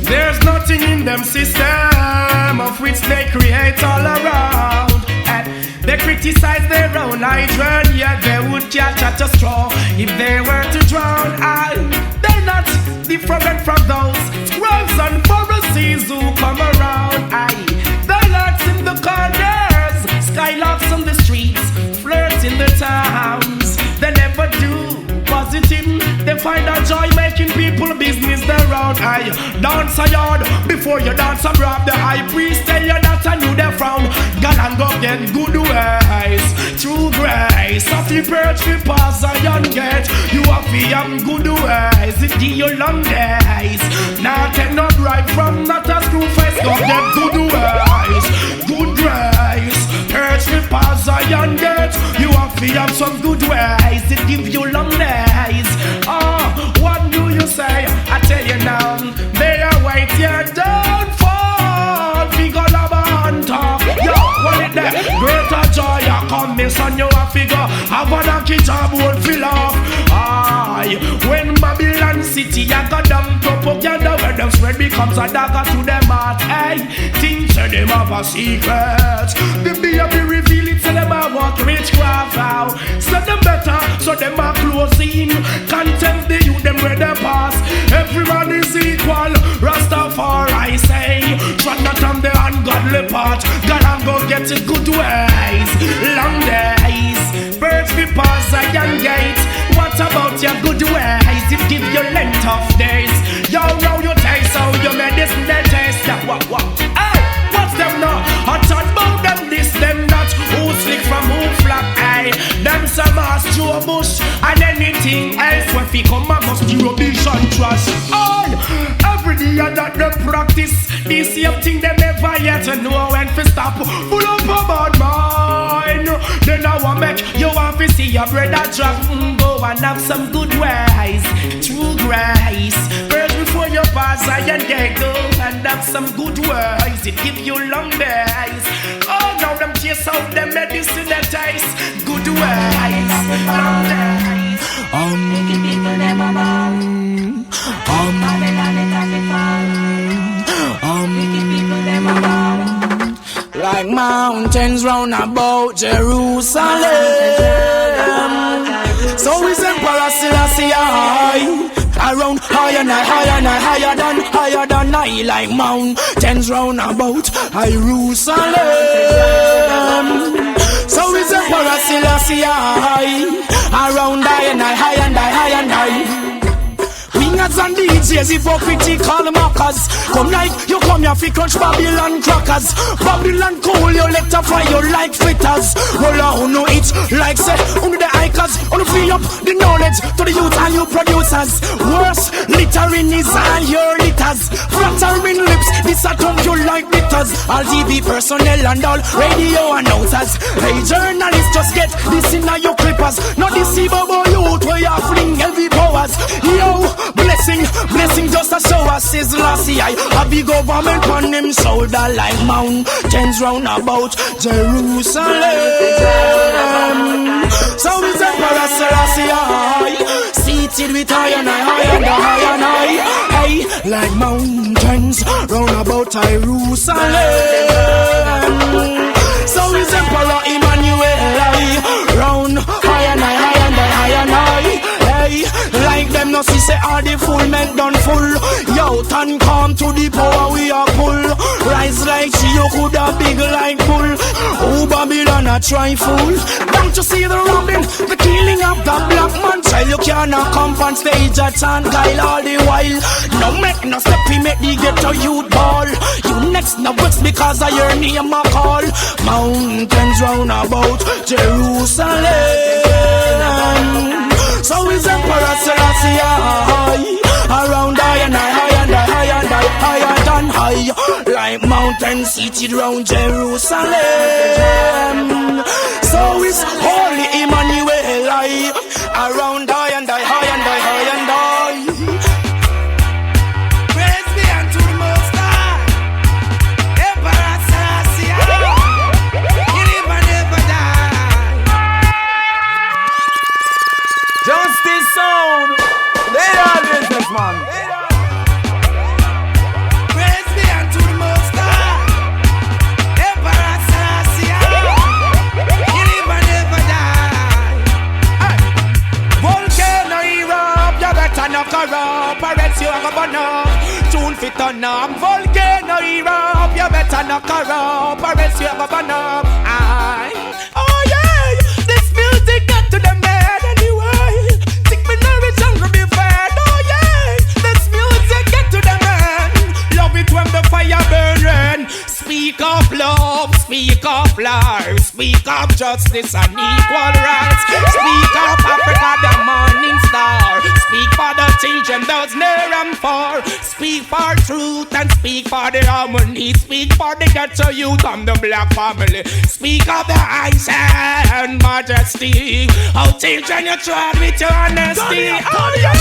There's nothing in them system of which they create all around. They criticize their own children, yet they would catch at a straw if they were to drown. They're not different from those scribes and Pharisees who come around. They lurks in the corners, skylarks on the streets, flirts in the towns. They never do positive. They find a joy making people business their own. Dance a yard before you dance a rob. The high priest tell you that I knew they frown. God and go get good ways through grace. Of the perch we pass a young gate. You have to good ways. It give you long days. Now take no bribe from not a screw face. Go get good ways, good grace. Perch we pass a young gate. You have some good ways. It give you long days. What do you say? I tell you now, they are wait your downfall. Figure of a talk. Yo, what is that? Greater joy, you come, miss, and you have figure. Have a donkey job, won't fill off. When Babylon City, I got them propaganda where them spread becomes a dagger to them heart. Things say them have a secret. The baby reveal it, so them a walk witchcraft out. So them better, so them a close in. Contempt the youth, them where they pass. Everyone is equal, Rastafari say. Try not on the ungodly part. God and go get it good ways. Long days, birds be pass a young gate. What about your good ways? It give you length of days. Yo, now you taste how you medicine they taste. What? Hey, what's them now? I thought about them this, them that. Who slick from who flap? Hey, them some ass Joe Bush and anything else. When we come and must be rubbish and trash. Every day that they practice the same thing they never yet know when to stop. Full up a bad mind. Then I want make you want to see your brother drop. Go and have some good ways, true grace. First before you pass I and they go and have some good ways. It give you long days. Now them chase out them medicine that taste. Good ways, long days.
Making people them alone. Making people them alone. Like mountains round about Jerusalem. So is Emperor Selassie high. Around higher than I. Like mountains round about Jerusalem. So is Emperor Selassie high. Around higher than I. Wingers and DJs, hypocritical mockers. Come like you come here fi crunch Babylon crackers. Babylon cool, you let her fry you like fritters. Roll on, no it like say, under the icons. On free up the knowledge to the youth and you producers. Worse, littering is all your litters. Flattering lips, this a tongue you like bitters. All TV personnel and all radio announcers. Hey journalists, just get this in your clippers. Not deceive about youth where you fling heavy powers. Yo, blessing just a show us Sizzla. See I a big government on them shoulder like mountains round about Jerusalem. So is Emperor Selassie. See seated with high and high. Hey, like mountains round about Jerusalem. So is Emperor Emmanuel round high and high. Hey, like them no see say all the full men done full. Yo, turn come to the power we are pull. Rise like she you coulda big like bull. Oh Babylon a try fool. Don't you see the robbing, the killing of the black man child? You cannot come on stage at and guile all the while. No make no step, he make the ghetto youth ball. You next no works because of your name a call. Mountains round about Jerusalem. So is Emperor Selassie around higher than high, like mountains seated round Jerusalem. So is Holy Emmanuel around high and high. Praise be unto the Most High, Emperor Selassie, he live and never die.
Justice sound. They are business, man.
Praise be unto the Most High, Emperor Selassie, he live and never die. Hey. Volcano erupt, you better not corrupt, or else you have a burn up. Tune fit on up. Volcano erupt, you better not corrupt, or else you have a burn up. Aye. Oh yeah, this music got to the man anyway. Take me nourish and be fed. Oh yeah, this music get to the man. Love it when the fire burning. Speak of love, speak of life, speak of justice and equal rights. Speak of Africa, the morning star. Speak for the children, those near and far. Speak for truth and speak for the harmony. Speak for the ghetto youth and the black family. Speak of the eyes and majesty. How children you trod with your honesty. Oh yeah,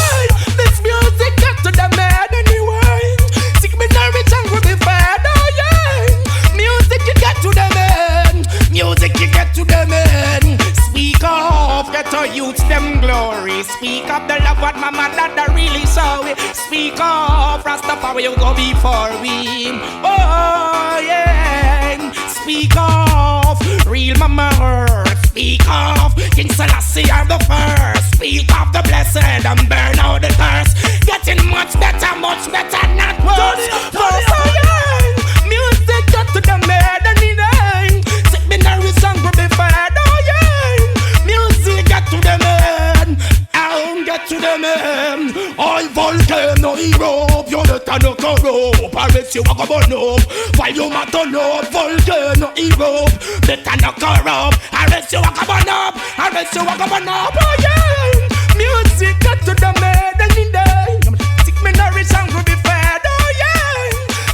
this music get to the man anyway. Sick me nourish and will be fed. Oh yeah, music you get to the man. Music you get to the man. Speak of ghetto youths them glory. Speak of the love what mama dada really saw. Speak of Rastafari you go before we. Oh yeah. Speak of real mama earth. Speak of King Selassie are the first. Speak of the blessed and burn out the curse. Getting much better, not worse. Oh yeah. Music got to the man and the name. Sick me nourish and go be fed. Oh yeah. Music got to the man. I'll get to the man. All volcano erupt. You better no corrupt, or else you a go burn up. While you matter no volcano erupt. Better no corrupt, or else you a go burn up. Oh yeah. Music got to the man and the name. Sick me nourish and go be fed. Oh yeah.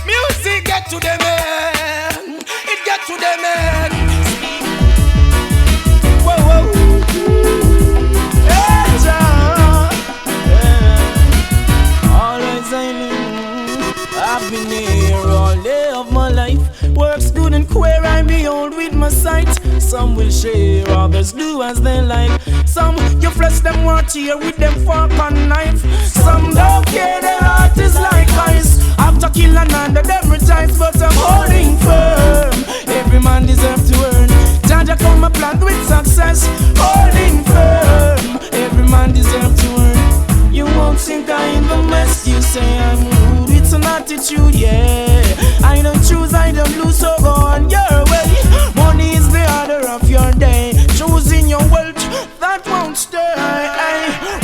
Music get to the man. It get to the man. Whoa, whoa. Hey, John. Yeah. Always I knew I've been here all day of my life. Works good and queer, I behold with my sight. Some will share, others do as they like. Some you flesh them want here with them fork and knife. Some don't care, their heart is like ice. After kill another, them rejoice, but I'm holding firm. Every man deserves to earn. Jaja come a plan with success, holding firm. Every man deserves to earn. You won't think I'm the mess. You say I'm rude, it's an attitude, yeah. I don't choose, I don't lose, so go on your way. Money is the order of your day. Choosing your wealth, that won't stay.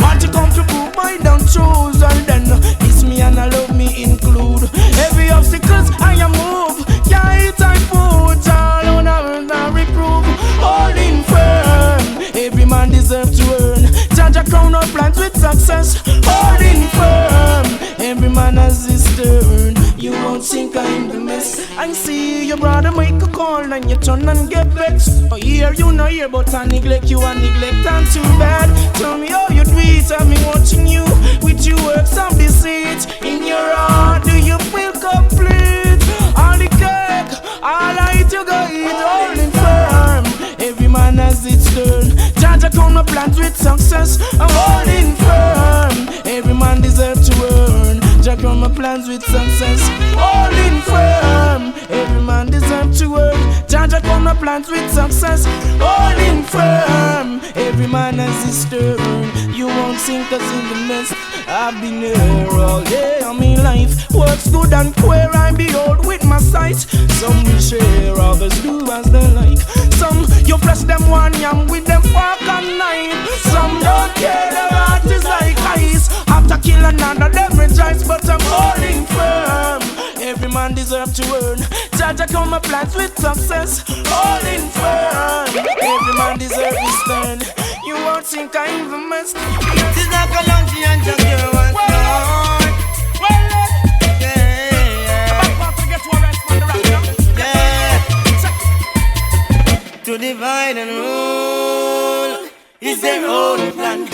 Want to come to prove I don't choose, and then it's me and I love me include. Every obstacles I am move, yeah, it's I put all on a reprove. Holding firm, every man deserves to earn. Jaja crown up plans with success. Holding firm, every man has his turn. You won't think I'm the mess. I see your brother make a call and you turn and get vexed. Oh, hear you no hear, but I neglect you and neglect I'm too bad. Tell me how you do it, I've been watching you with your works of deceit. In your heart, do you feel complete? All the cake, all light you go eat. Holding firm, every man has its turn. Jaja come no plans with success. I'm holding firm. plans with success. Holding firm, every man deserves to work. Jaja come my plans with success. Holding firm, every man has his turn. You won't sink us in the mess. I've been here all day on me life. Works good and queer, I behold with my sight. Some will share, others do as they like. Some you flesh them one yam with them fork and knife. Some don't care, their heart is like ice. After kill another, them rejoice, but I'm holding firm. Every man deserves to earn. Jaja come my plans with success. Holding firm. Every man deserves his turn. You won't think I even mess.
It's not a long and just you want to to divide and rule is their own plan,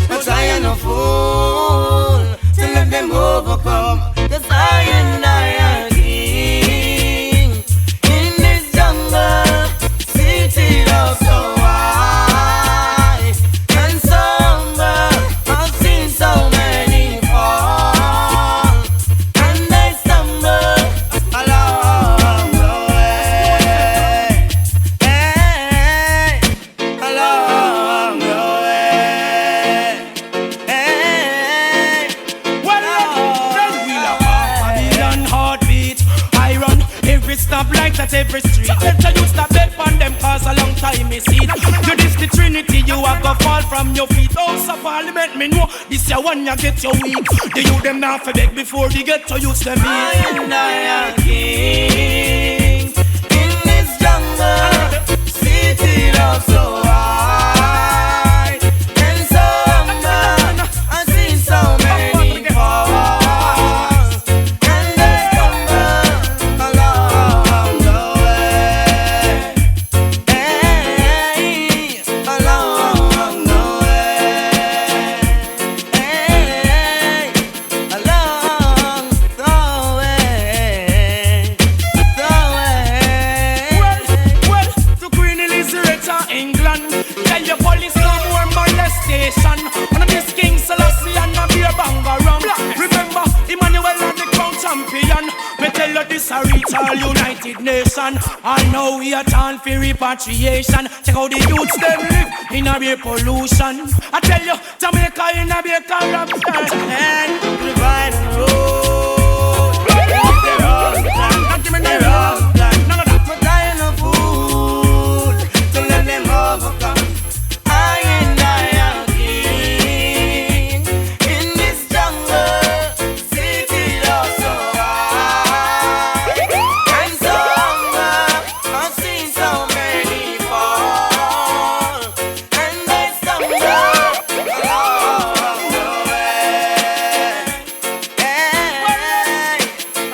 but I am no fool to let them overcome. 'Cause I and I are king in this jungle, city of so wide and somber. I've seen so many fall and they stumble along the way, hey, along the way, hey.
Well, then we'll have Babylon heartbeat. I run every stoplight at every street. Let you stop dead on them cause a long time me see. You this the Trinity, you are gonna fall from your feet. House of Parliament, me know this your one you get your weak. The you them now for beg before they get to use them
I and I are kings in this jungle, city of so wide and somber. I've seen so many fall and they stumble along the way, hey, along the way, hey, along the way,
Well, to Queen Elizabeth England, tell your police no more molestation. On this King Selassie and a beer banger rum. Remember, Emmanuel and the crown champion. Me tell you this a reach all United Nation. I know we are time for repatriation. Check how the youths them live in a beer pollution. I tell you, Jamaica in a beer corruption.
and divide and rule. They're all plan, they're all plan.
None of that.
But I am no fool to let them overcome. I and I are king in this jungle, city of so wide and somber. I've seen so many fall and they stumble along the way, hey,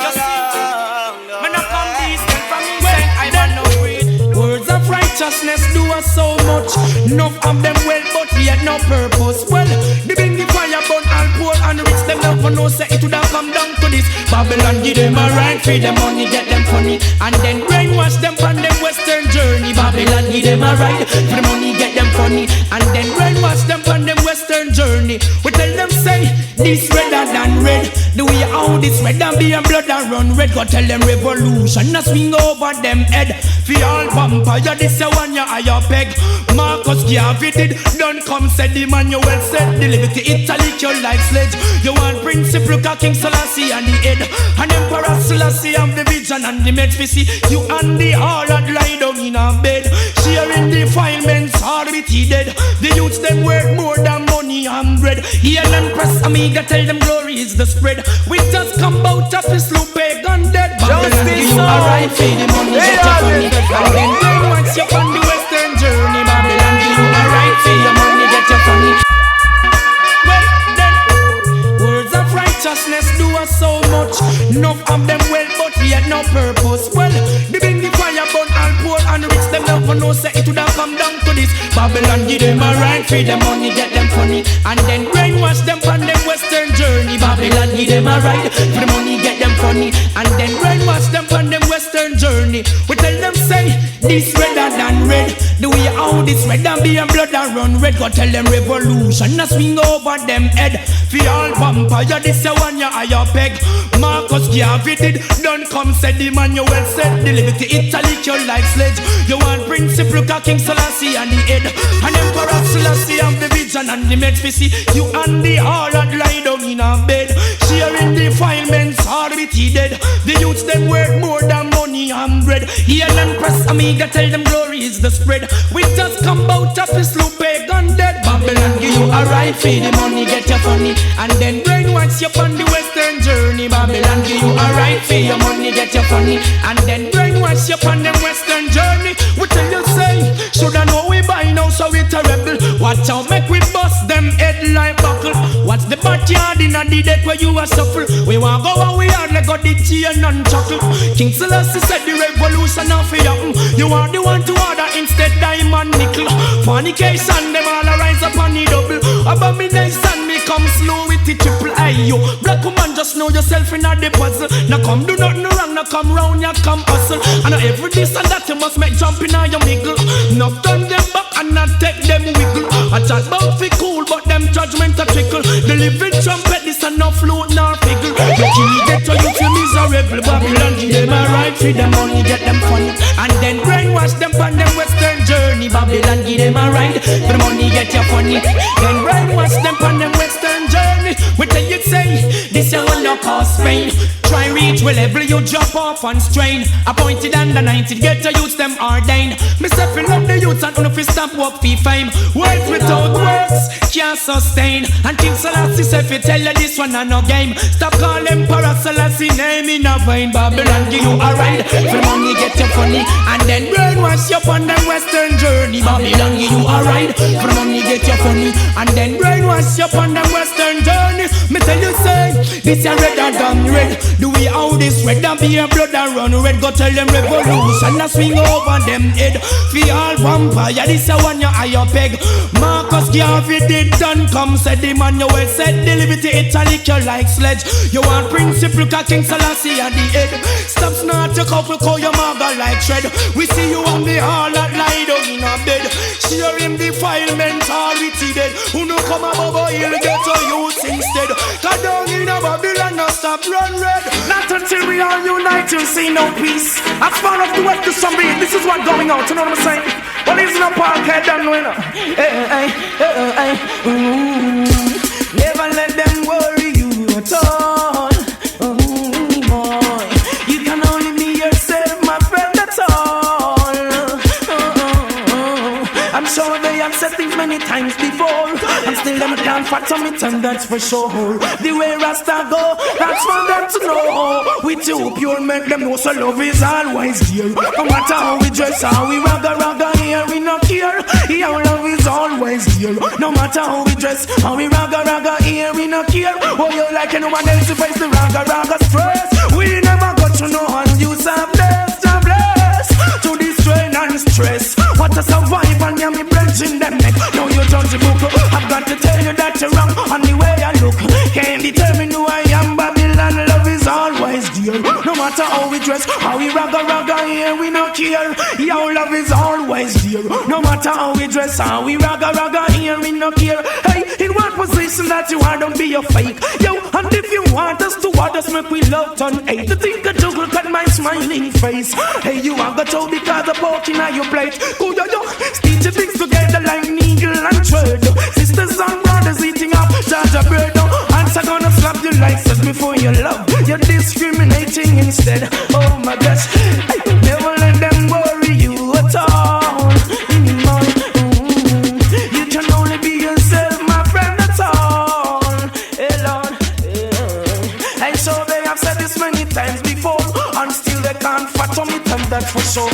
along the
Man, I come
way.
these things from me, say I man no great. Words of righteousness do us so much. Enough of them well, but yet no purpose. Well, the bring the fire burn all poor and rich them down for no say it would have come down to this. Babylon give them a right, free them money, get them funny, and then brainwash them on them western journey. Babylon give them a right, for the money, get them funny, and then brainwash them on them western journey. We tell them say this redder than red. The way how this red and be a blood and run red. Go tell them revolution, a swing over them head. For all vampire, this a one ya higher peg. Marcus Garvey did, don't come said the man you well said. Deliver to Italy, your life sledge. You want principle, King Selassie and the head. And Emperor Selassie have the vision and the medicine. You and the harlot lie down in a bed. Sharing defilements, all with he dead. The youths them worth more than money and bread. Heal and press amiga, tell them glory is the spread. We just come out of this loop, pagan dead. Babylon give you a right, pay the money, get your money. And then once you're on the western journey, Babylon give you a right, pay your money, get your money. Well then, words of righteousness do us so much. Enough of them well, but yet no purpose. Well, the bring the fire burn all poor and rich them down for no say it would have come down to this. Babylon give them a right, free them money, get them funny, and then brainwash them on them western journey. Babylon give them a right, for the money, get them funny, and then brainwash them on them western journey. We tell them say this redder than red. The way how this red and be and blood and run red. Go tell them revolution a swing over them head. For all vampire, this a one ya higher peg. Marcus Garvey did done come said the man you well said. The liberty Italy kill like sledge. You want principle ka King Selassie and the head. And Emperor Selassie and the vision and the meds. See you and the harlot lie down in a bed. Sharing defilements hard with he dead. The youths them worth more than money and bread. Heal and press Amiga tell them glory is the spread. We just come out of this loop pagan dead. Babylon give you a right for the money get you funny. And then brainwash you on the western journey. Babylon give you a right for your money get you funny. And then brainwash you on the western journey. We tell you say, shoulda know we buy now so we terrible. Watch out make we bust them head like buckle. Watch the backyard in a the deck where you a shuffle. We want go where we are like got the chain and chuckle. King Selassie said the revolution of you. You are the one to order instead diamond nickel. Fornication them all arise upon the double. Abomination me come slow with the triple. Aye you black woman just know yourself in a the puzzle. Now come do nothing wrong, now come round ya come hustle. And now every this and that you must make jump in your miggle. Now turn them back and not take them wiggle. I chat bout fi cool but them judgment a trickle. The living trumpet this and no float nor figgle. You kill get to you feel miserable. Babylon give them a right for them money get them funny. And then brainwash them on them western journey. Babylon give them a right for the money get you funny. Then brainwash them on them western journey. We tell you say this you will not cause pain. Try reach will level you drop off and strain. Appointed and anointed get to use them ordained. Me say fi love the youths and if you stop work fi fame. Words without words can't sustain. And King Selassie say fi tell you this one a no game. Stop call Emperor Selassie name in a vain. Babylon give you a ride for money get you funny. And then brainwash you on them western journey. Babylon give you a ride for money get you funny. And then brainwash you on them western journey. Me tell you say this a redder than red. Do we how this red and be a blood and run red. Go tell them revolution a swing over them head. For all vampire this a one you higher peg. Marcus Garvey did done come said the man you well said. The liberty Italy kill like sledge. You want principle ka King Selassie at the head. Stop snort your couple call your maga like shred. We see you on the hall that lie down in a bed. Share him defilement already dead. Who no come above he'll get to use instead. Cause down in a Babylon no stop run red.
Not until we all unite you'll see no peace. As far as the west to some beat, this is what going on, you know what I'm saying? Well, it's no parkhead done, you know.
Never let them worry you at all. Boy, you can only be yourself, my friend, that's all. I'm sure they have said things many times before, and still them can't fathom it, and that's for sure. The way Rasta go, that's for them to know. We too pure make them know so love is always dear. No matter how we dress, how we ragga here, we no care. Here love is always dear. No matter how we dress, how we ragga here, we no care. Oh, you like anyone else to face the ragga stress. We never got to know and you are blessed, to this strain and stress. What a survive and yeah, me breath in them neck. Now you turn the book. I've got to tell you that you're wrong on the way I look. Can't determine who I am. Babylon love is always dear. No matter how we dress, how we ragga here, we no care. Your love is always dear. No matter how we dress, how we ragga here, we no care. Hey, in what position that you are, don't be a fake. Yo, and if you want us to what us make we love turn hate. To think a juggle cut my smiling face. Hey, you are got to because of poking on your plate. Go yo, stitch your things together like needle and thread. Sisters and brothers eating up Jaja bread. Ants are gonna slap you like such before you love. You're discriminating instead. Oh my gosh, hey, never let them worry you at all anymore. You can only be yourself, my friend, that's all. Hey Lord, and so they have said this many times before, and still they can't fathom it, and that's for sure.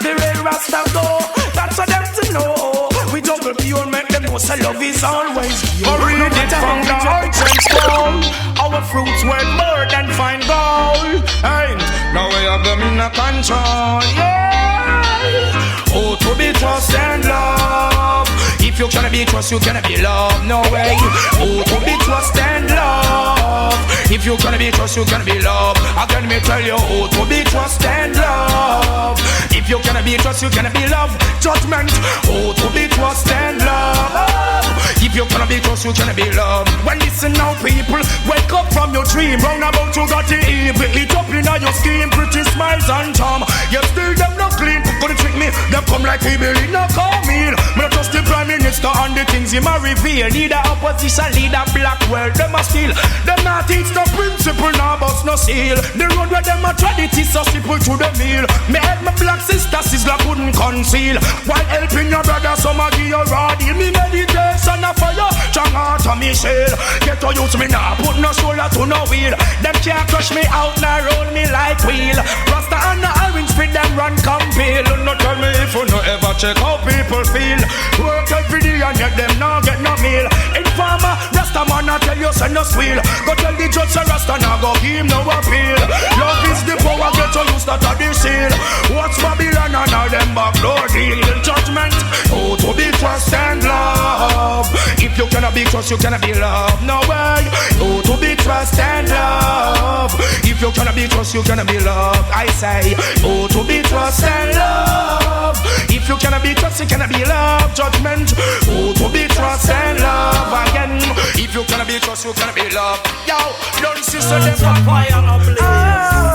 The real Rasta go, that's for them to know. We double pure, make them know so love is always you.
I read it from the heart and stone. Our fruits worth more than fine gold. And now we have them in a control. Yeah. Oh, to be trust and love. If you cannot be trust, you cannot be loved. No way. Oh, to be trust and love. If you cannot be trust, you cannot be loved. Again, me tell you, oh, to be trust and love. If you cannot be trust, you cannot be loved. judgment. Oh, to be trust and love. If you cannot be trust, you cannot be loved. Well, listen now, people, wake up from your dream. Round about you got the evil, it up in your scheme. Pretty smiles and charm, yet still them not clean. Gonna trick me, them come like people in a car meal. Me not trust the prime minister and the things he ma reveal. Neither opposition, leader black world, them a steal. Them not teach no principle, no bust no seal. The road where them a tread it is so simple to the meal. Me help my black sister, Sizzla couldn't conceal. While helping your brother, some a give you raw deal. Me meditation a fire, strong heart of me shell. Get to use me now, put no shoulder to no wheel. Them can't crush me out, now roll me like wheel. Rasta and the orange spit them run compel. No tell me if you no ever check how people feel. Work every day and yet them now get no meal. Informer, Rasta man I tell you send no squeal. Go tell the judge say Rasta now go give him no appeal. Love is the power, get to use that of the seal. What's Babylon and all them backdoor deal. Judgment, oh to be trust and love. If you cannot be trust, you cannot be loved. No way, oh to be trust and love. If you cannot be trust, you cannot be loved. I say, oh to be trust and love. If you cannot be trust, you cannot be loved. Judgment, oh to be trust and love again. If you cannot be trust, you cannot be loved. Yo, don't sister them
fire ablaze.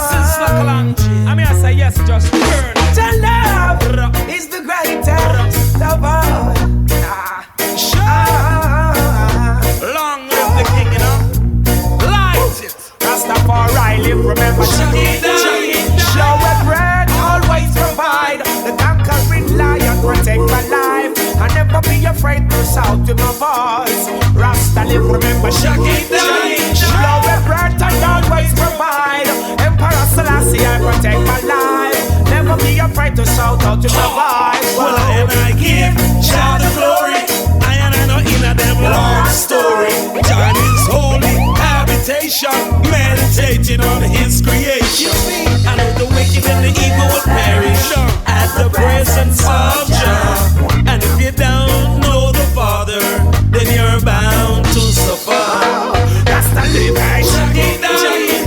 Sizzla Kalanji. I mean I say yes, just burn.
Your love is the greatest of all.
Long live the king, you know. Light it.
Rastafari live, remember show and bread, always provide. The conquering lion protect my life. I never be afraid to shout to my voice. Rasta live, remember show and bread and always provide. Emperor Selassie, I protect my life. Never be afraid to shout out to my voice.
Well, I give Jah the glory. I know in a them long story. Jah is holy habitation, meditating on his creation. I know the wicked and the evil will perish at the presence of Jah. And if you don't know the Father, then you're bound to suffer.
That's the liberation.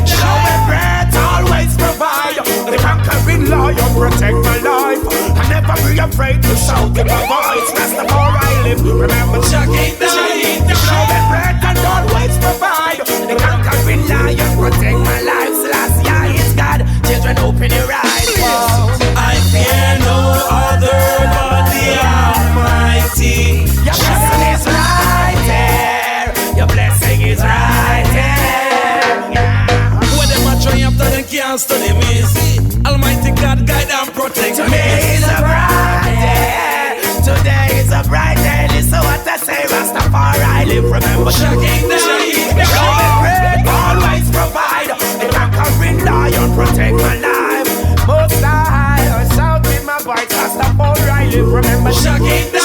Show and bread always provide. The conquering lion protect my life. I never be afraid to shout in my voice. That's the more I live. Remember, show and bread and always provide. The conquering lion protect my life. Selassie is God. Children, open your eyes.
I fear no other but the Almighty.
Your blessing is right there. Your blessing is right there.
When them a triumph, then can't study me. Almighty God, guide and protect me.
Today is a bright day. Today is a bright day. Listen what I say, Rastafari live. Remember,
Shocking day.
show and bread always provide. The conquering lion protect my life. Most high, I shout in my voice, Rastafari live. Remember,
Shocking day.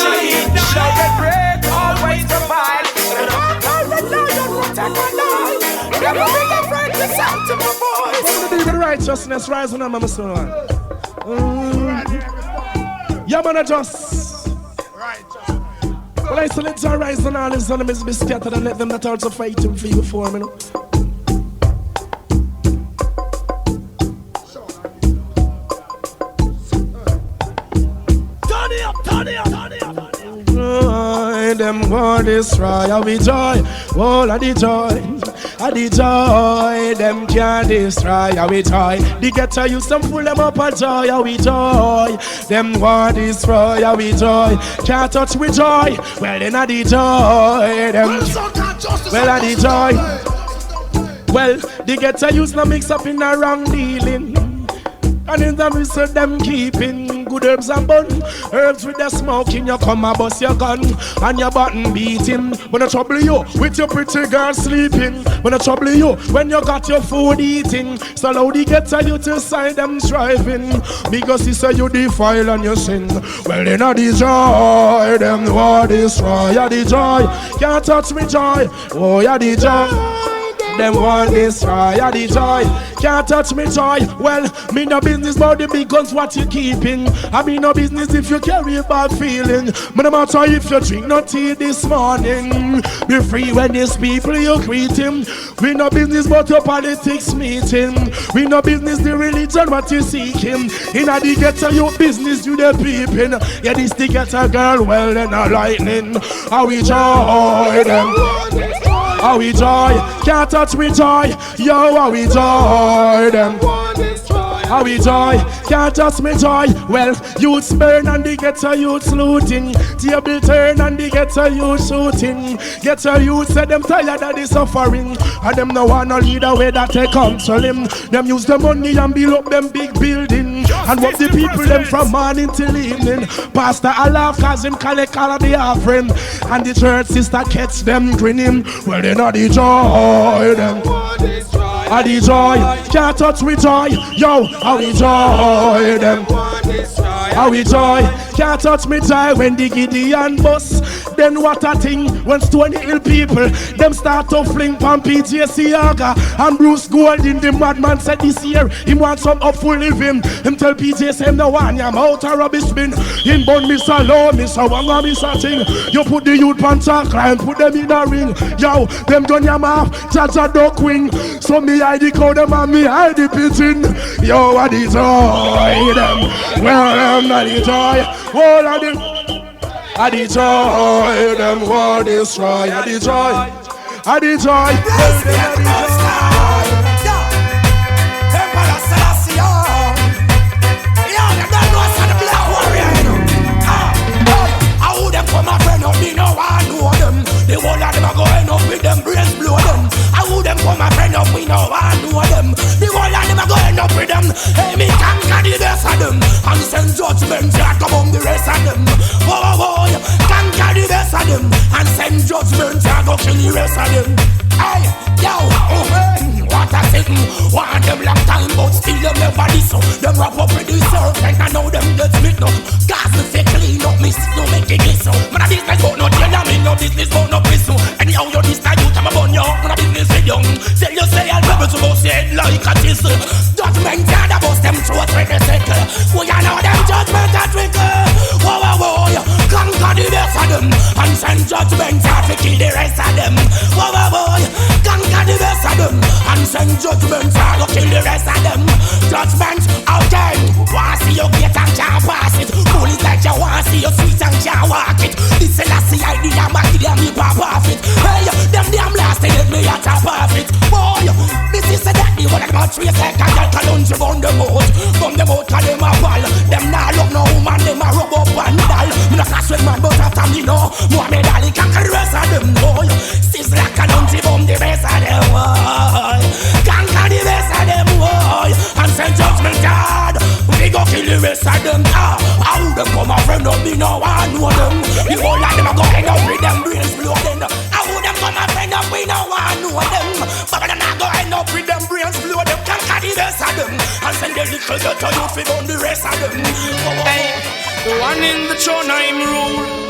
show and bread always provide. The conquering lion protect my life. Never be afraid to shout to my voice.
The righteousness rising on my soul. Yeah, man, I just. Well, I select our rise and all his enemies be scattered and let them that also fight him for you before me. Them want destroy, I be joy, all of the joy, them can't destroy, I be joy. The ghetto used to pull them up a joy, I be joy. Them want destroy, I be joy, can't touch with joy. Well, then I the joy, them. Well, I the joy. Well, the ghetto used to mix up in a wrong dealing. And in the midst of them keeping good herbs and bun. Herbs with the smoking, you come and bust your gun. And your button beating. When I trouble you with your pretty girl sleeping. When I trouble you when you got your food eating. So how they get to you to side them striving. Because he say you defile and you sin. Well then I the joy. Them war destroy, ya the joy. Can't touch me joy. Oh ya the joy. them want destroy the joy. Can't touch me joy. Well, me no business about the big guns what you keeping. I mean no business if you carry a bad feeling. But no matter if you drink no tea this morning. Be free when these people you greeting. We no business about your politics meeting. We no business the religion what you seeking. In a the ghetto you business you the peeping. Yeah, this the ghetto girl well then a lightning. How we joy them. How we joy. Can't touch me joy. Yo, how we joy them. How we joy, can't touch me joy. Well, youths burn and the ghetto youths looting. Table turn and the ghetto youths shooting. Ghetto youths say them tired of the suffering. And them no want no leader way that they control him. Them use the money and build up them big building. And what the people them from morning till evening. Pastor Allah cause him collect all of the offering. And the church sister catch them grinning. Well, they not the joy them. I the joy, can't touch me joy. Yo, how we joy them. How we joy, can't touch me joy. When the Gideon bus, then what a thing. When Stony Hill people, them start to fling pon PJ Siaga and Bruce Golding. The madman said this year, him want some up full living. Him tell PJ say him no one, I'm out of rubbish bin. Him bun Mr. Low, Mr. Wanga, Mr. Thing. You put the youth pan chakra and put them in a ring. Yo, them done your mouth, Jaja duck wing. So me hide the cow, them and me hide the pigeon. Yo, what the joy them. Well, I'm not the joy. All of them. I the joy, them war destroy. I the joy, I the joy.
Emperor Selassie, yeah, them don't know us on the Black Warrior, you know. I would them come a friend up, me no one know them. The whole of them are going up with them brains blow them. I would them come a friend up, we no one know them. The whole of them are going up with them. Hey, me conquer the best of them and send judgment that come on the rest of them. Oh, conquer the best of them and send judgment that go kill the rest of them. Hey, yo, what a thing. Want them long time but still them never listen. Them wrap up with the serpent and now them get split up. Gas me say clean up, me no make it glisten. Man a business but no deal, I mean no business but no prison. Anyhow you this time you time a bun you up. Man a business with young. Say you say I'll pebble to both head like a chisel. Judgment and a bust them throat with the sickle. We all know them judgment a trickle. Whoa, conquer the best of them and send judgment to kill the rest of them. Whoa, conquer the best of them and send judgment to kill the rest of them. Judgment out there. Want see you get and can't pass it. Cool it like you want see you sweet and can't walk it. This is the last idea, I'm a me pop off it. Hey, them damn last they let me at top of it. Boy, this is the daddy one of them 3 seconds. Y'all can lunge on the boat. From the boat call them a ball. Them nah look no woman, them a rub up and doll. Me no class with man, but after me know Muhammad Ali conquer the rest of them, boy. Sizzla can lunge on the rest of them, boy. Conquer the rest of them, boy. And send judgment God. We go kill the rest of them. How them come a friend of me now, I know them. The whole of them a go end up with them brains bloating. How them come a friend of me now, I know them. But them a go end up with them brains bloating. Conquer the rest of them and send the little girl to you fit on the rest of them.
Hey, the one in the throne I'm rule.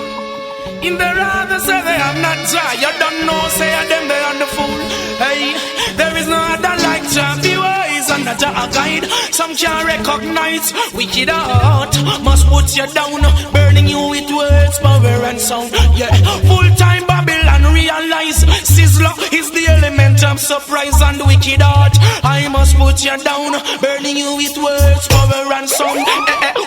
In the rather say they have not Jah. You don't know say them they are the fool. Hey, there is no other like Jah. Be wise and Jah a guide. Some can't recognize wicked heart. Must put you down, burning you with words, power and sound. Yeah, full time Babylon realize Sizzla is the element of surprise and wicked heart. I must put you down, burning you with words, power and sound.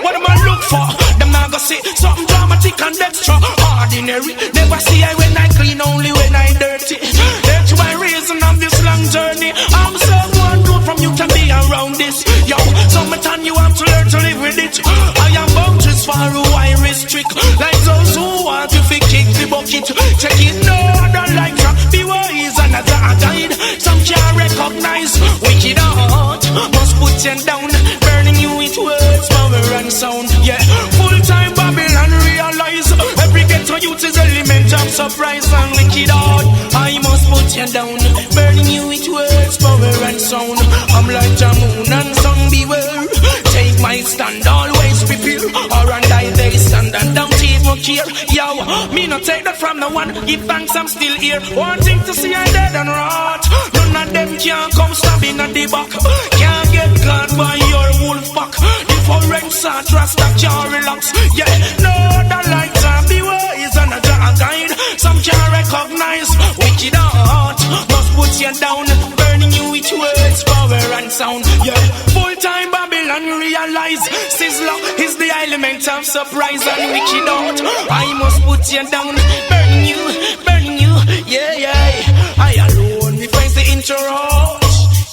What am I look for? Them not gonna say something dramatic and extraordinary. Never see I when I clean, only when I dirty. That's my reason of this long journey. I'm so one road from you can be around this. Yo, summertime you have to learn to live with it. I am boundaries for who I restrict. Like those who want to kick the bucket. Check it, no, I don't like that. Be wise and a guide. Some can't recognize wicked heart. Must put you down, burning you with words, power and sound. Yeah, full time Babylon realize every ghetto youth is element of surprise and wicked heart. I must put you down, burning you with words, power and sound. I'm like the moon and sun, beware. Take my stand, always prepare. Or and I they stand and don't even care. Yo, me not take that from no one. Give thanks, I'm still here. One thing to see I dead and rot. None of them can come stabbing at the back. Can't get caught by your wolf pack. The foreign salt rasta can't relax. Yeah, no, the lights are the ways and a guide. Some can't recognize wicked heart. Must put you down, burning you with words, power and sound. Yeah, full time Babylon realize Sizzla is the element of surprise and wicked out. I must put you down, burning you, yeah, yeah. I alone, we face the intro.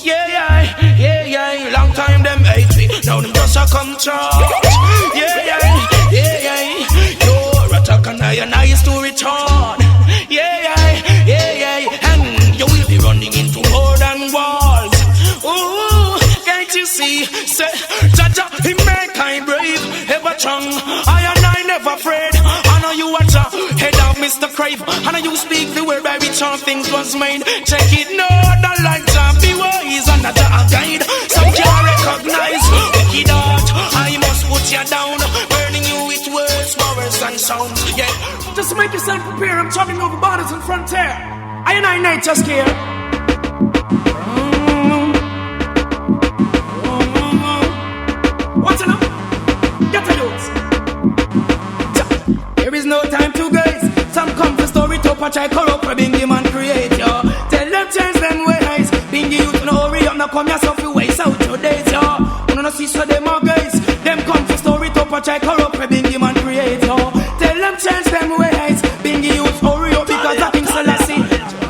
Yeah, yeah, yeah, yeah. Long time them hate me, now them just a come charge. Yeah, yeah, yeah, yeah. Your attack and I is to return. Yeah, yeah, yeah, yeah. And you will be running into more than walls. Ooh, can't you see? Say, Jaja, he make I brave, ever strong. I never afraid. I know you watch a head of Mr. Crave. I know you speak the word by which all things was made. Check it, no, the lights are be wise and not a guide. Some can't recognize wicked art. I must put you down, burning you with words, powers and sounds. Yeah,
just to make yourself prepare, I'm traveling over borders and frontier. I and I night just here. What's enough? Get a youth. There is no time to gaze. Some come for story to patch I corrupt for Bingy man create, yo. Tell them change them ways. Bingy youth no hurry up, now come yourself you waste out your days, yo. You know see so them are guys. Them come for story to patch I corrupt for Bingy man create, yo. Tell them change them ways. Bingy youth hurry up because I think Selassie.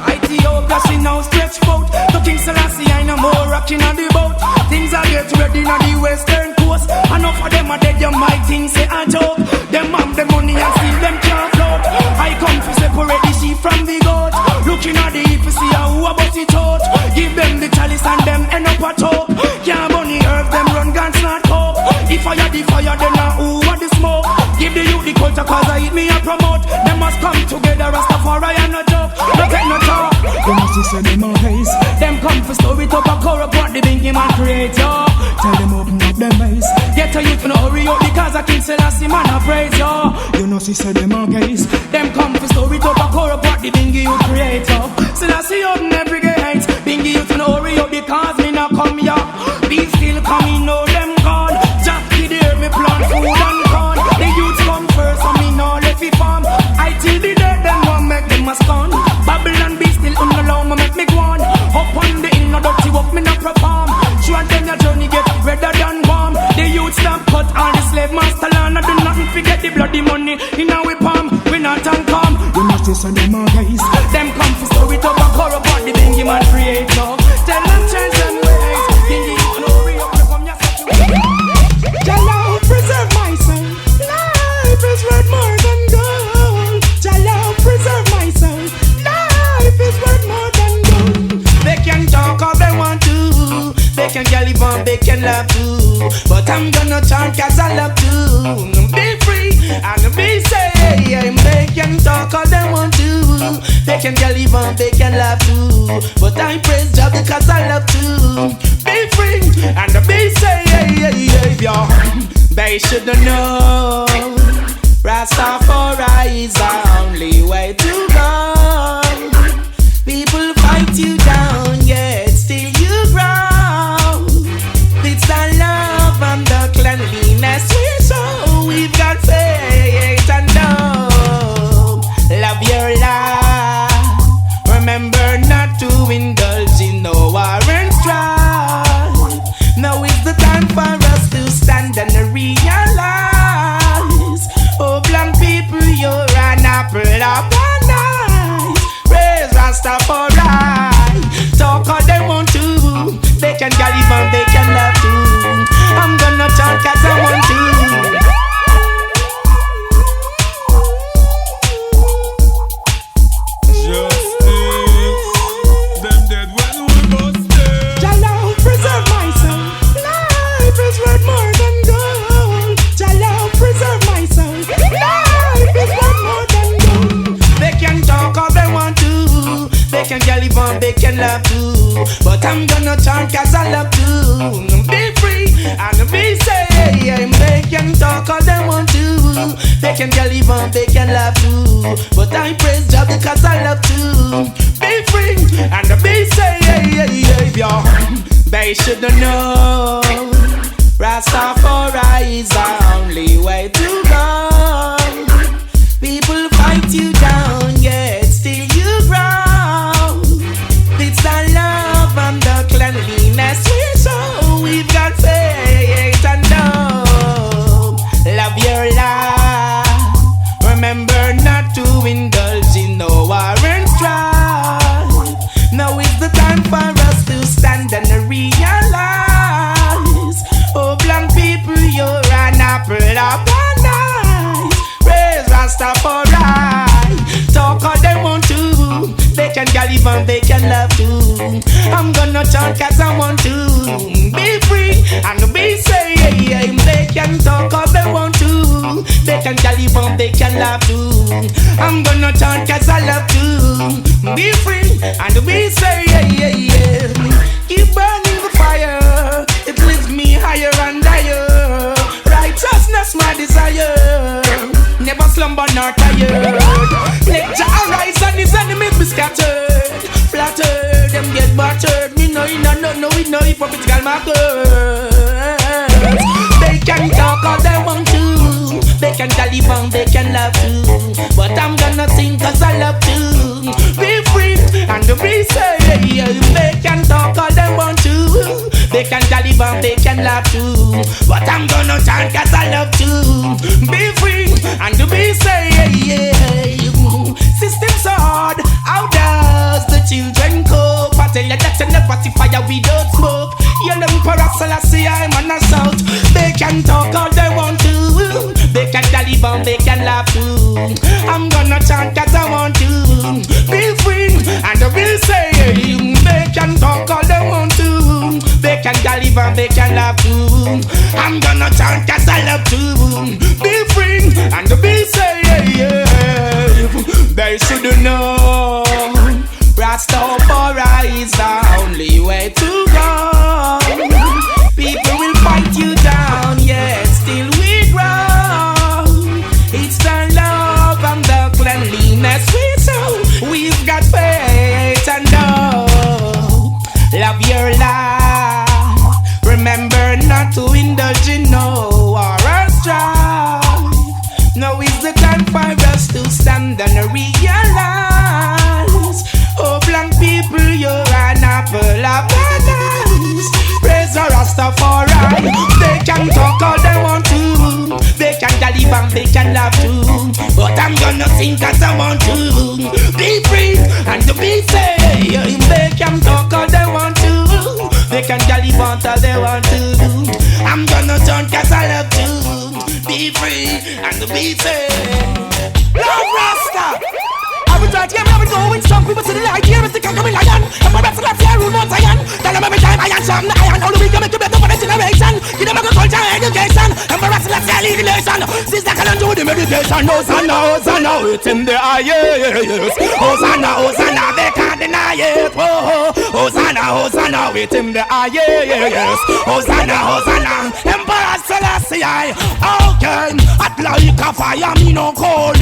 Ethiopia she now stretch out. To King Selassie I no more rocking on the boat. Things are get ready on the western coast. Enough of them are dead, you might think say a joke. Them have the money and still them can't float. I come to separate the sheep from the goat. Looking at the heap to see how about it out. Give them the chalice and them end up a choke. Can't bunny earth, them run guns not cope. The fire, then now who want the smoke? Give the youth the culture cause I eat me and promote. Them must come together, Rastafari and no joke. No take no talk. You must see them on haze. Them come for story to back or what the Bingy man create, yo. Tell them open up them eyes. Get a youth to no hurry up because I King Selassie man I praise, yo. You know see them on gaze. Them come for story to back or what the Bingy you create, yo. Selassie open every gate. Bingy youth to no hurry up because me not come here. Be still coming, know them gone. Jackie there me plant food and corn. The youth come first so me no left it farm. I till the dead them won't make them a scorn. Babylon be still alone me make me go on. Up on the inner dirty work me not perform. Sure then your journey get redder than warm. The youth stop cut all the slave master land. I do nothing forget the bloody money in our palm. We not and come. You must listen them all guys. Them come for story to back or about the Bingy man creator. Tell them change them ways. Bingy you know hurry up from your situation. Jalla preserve my soul. Life is worth more than gold. Jalla preserve my soul. Life is worth more than gold. They can talk all they want to. They can get live on, they can love too. But I'm gonna talk cause I love to. Be free and be safe. They can talk all they want to. They can get live on, they can love too. But I praise God because I love to. Be free and be safe. They should know Rastafari is the only way to go. People fight you down, yet still you grow. It's the love and the cleanliness we show. We've got faith and love. Love your life. Remember not to indulge in no war and strife. Now is the time for us to stand and realize. Oh, black people, you're an apple of paradise. Praise Rastafari.
can girl even they can laugh too. But I praise God because I love to be free and be savior. They should know Rastafari is the only way to go. People fight you down, yet still you grow. It's the love and the cleanliness we show. We've got faith and love. Love your life. Remember not to indulge in no war and strife. Now is the time for us to stand and realize, oh black people, you're an apple of paradise. Praise Rastafari. Talk all they want to. They can get even, they can love too. I'm gonna chant cause I want to be free and be safe. They can talk all they want to. They can get even, they can love too. I'm gonna chant cause I love to be free and be safe. Keep burning the fire. It lifts me higher and higher. Righteousness my desire. Never slumber nor tired. Let Jah arise and his enemies be scattered. Flattered, them get battered. Me know you no we know if political matters. They can talk all they want to. They can Taliban, they can love too. But I'm gonna sing cause I love to be free and to be safe. They can talk all they want to. They can Taliban, they can laugh too. But I'm gonna chant cause I love to be free and to be safe. System's hard, how does the children cope? I tell you that you never see fire without smoke. You're the Emperor Selassie, I'm on a south. They can talk all they want to. They can Taliban, they can laugh too. I'm gonna chant cause I want to be free and to be safe. They can talk all they want to. They can Taliban, they can laugh too. I'm gonna chant cause I love to be free and to be safe. They should know Rastafari is the only way to go. People will fight you down, yet still we grow. It's the love and the cleanliness we show. We've got faith and love. Love your life. Remember not to indulge in no war or strife. Now is the time for us to stand and realize, oh black people, you're an apple of paradise. Praise the Rastafari. They can talk all they want to. They can Taliban, they can laugh too. But I'm gonna sing cause I want to be free and to be safe. They can talk all they want to. They can Taliban all they want to. I'm gonna chant cause I love to be free and to be safe. Love Rasta. I would try to get me going strong. People to the light, here is the conquering lion. And my rest of life, here, rule Mount Zion. Tell them every time I am strong, the iron. All the week, I make you better for the generation. Give them a good culture, education. And my rest of life, lead the nation. Sizzla can do the meditation. Hosanna, Hosanna, it's in the highest. Hosanna, Hosanna, they can't deny it. Hosanna, Hosanna, it's in the highest. Hosanna, Hosanna, Emperor Selassie. Okay, at like a fire, me no cold.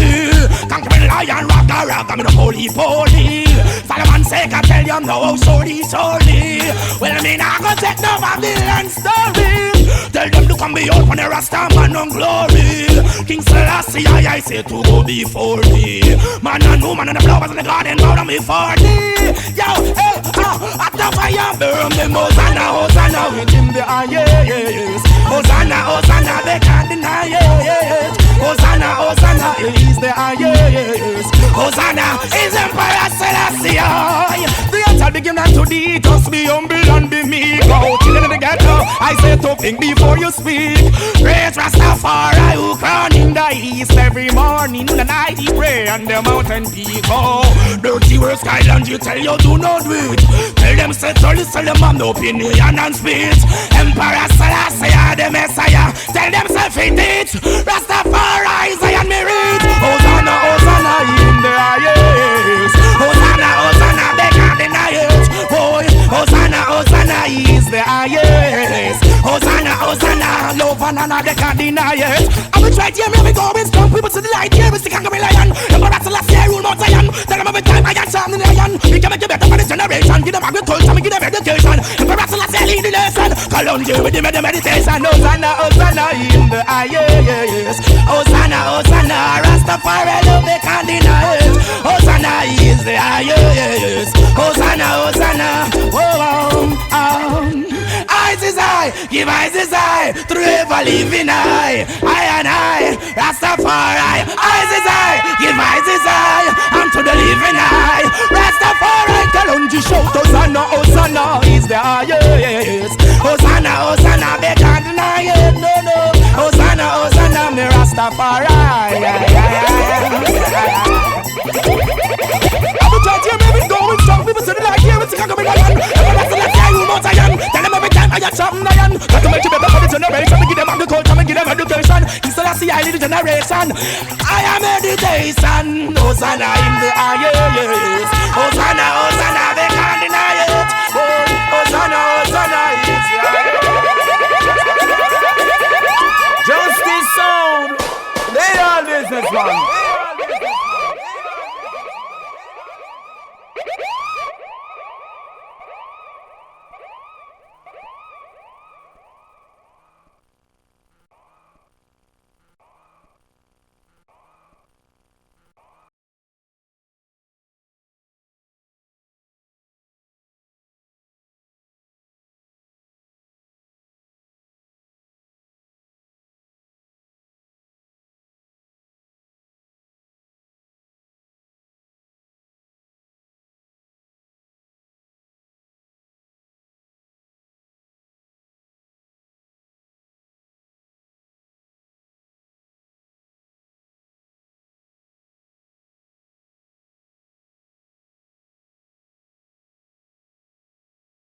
Conquering lion, rock a rock. I'm the holy. Solomon say, I tell you no, sorry. Well, I mean, I go take no Babylon story. Tell them to come be out when the Rasta man on glory. King Selassie, I say to go before me. Man and woman and the flowers in the garden bow down before me. Yo, at the fire burn them. Hosanna, Hosanna, within the highest. Hosanna, Hosanna, they can't deny it. Hosanna, Hosanna, is the highest. Hosanna is Emperor Selassie. The altar begin and to thee. Just be humble and be meek. Go chillin' in the ghetto. I say to think before you speak. Praise Rastafari who crown in the east. Every morning and night he pray on the mountain peak. Oh, dirty words Skyland you tell you do not do it. Tell them say to listen them have no opinion and speech. Emperor Selassie the Messiah. Tell them say fit it. Rastafari is I me read. Hosanna, Hosanna in the highest. Hosanna, Hosanna, they can't deny it. Boy, Hosanna, Hosanna is the highest. Hosanna, Hosanna,
all over and they can't deny it. I'm right here, here we go, it's come people to the light, here we stick and lion. Emperor Selassie rule Mount Zion. Tell them every time I got something in the lion. We can make it better for the generation. Give them agriculture, we give them education. Emperor Selassie lead the nation. Colombia with the meditation. Hosanna, Hosanna in the highest. Hosanna, Hosanna, Rastafari love they can't deny it. Hosanna is the highest. Hosanna, Hosanna, eyes is eye, give eyes is eye, through ever living eye and I, Rastafari. Eyes is eye, give eyes is eye, and to the living eye, Rastafari. Kalonji shout Hosanna, Hosanna is the highest. Hosanna, Hosanna, they can't deny it, no, no. Hosanna, Hosanna, me Rastafari. Going strong, people say like here, it's coming on. Everyone say like you Mount Zion. Tell them every time I got something iron. Got to make it better for the generation. We give them agriculture, we give them education. Instead I see I need a generation. I am meditation. Hosanna in the highest. Hosanna, Hosanna, they can't deny it. Hosanna.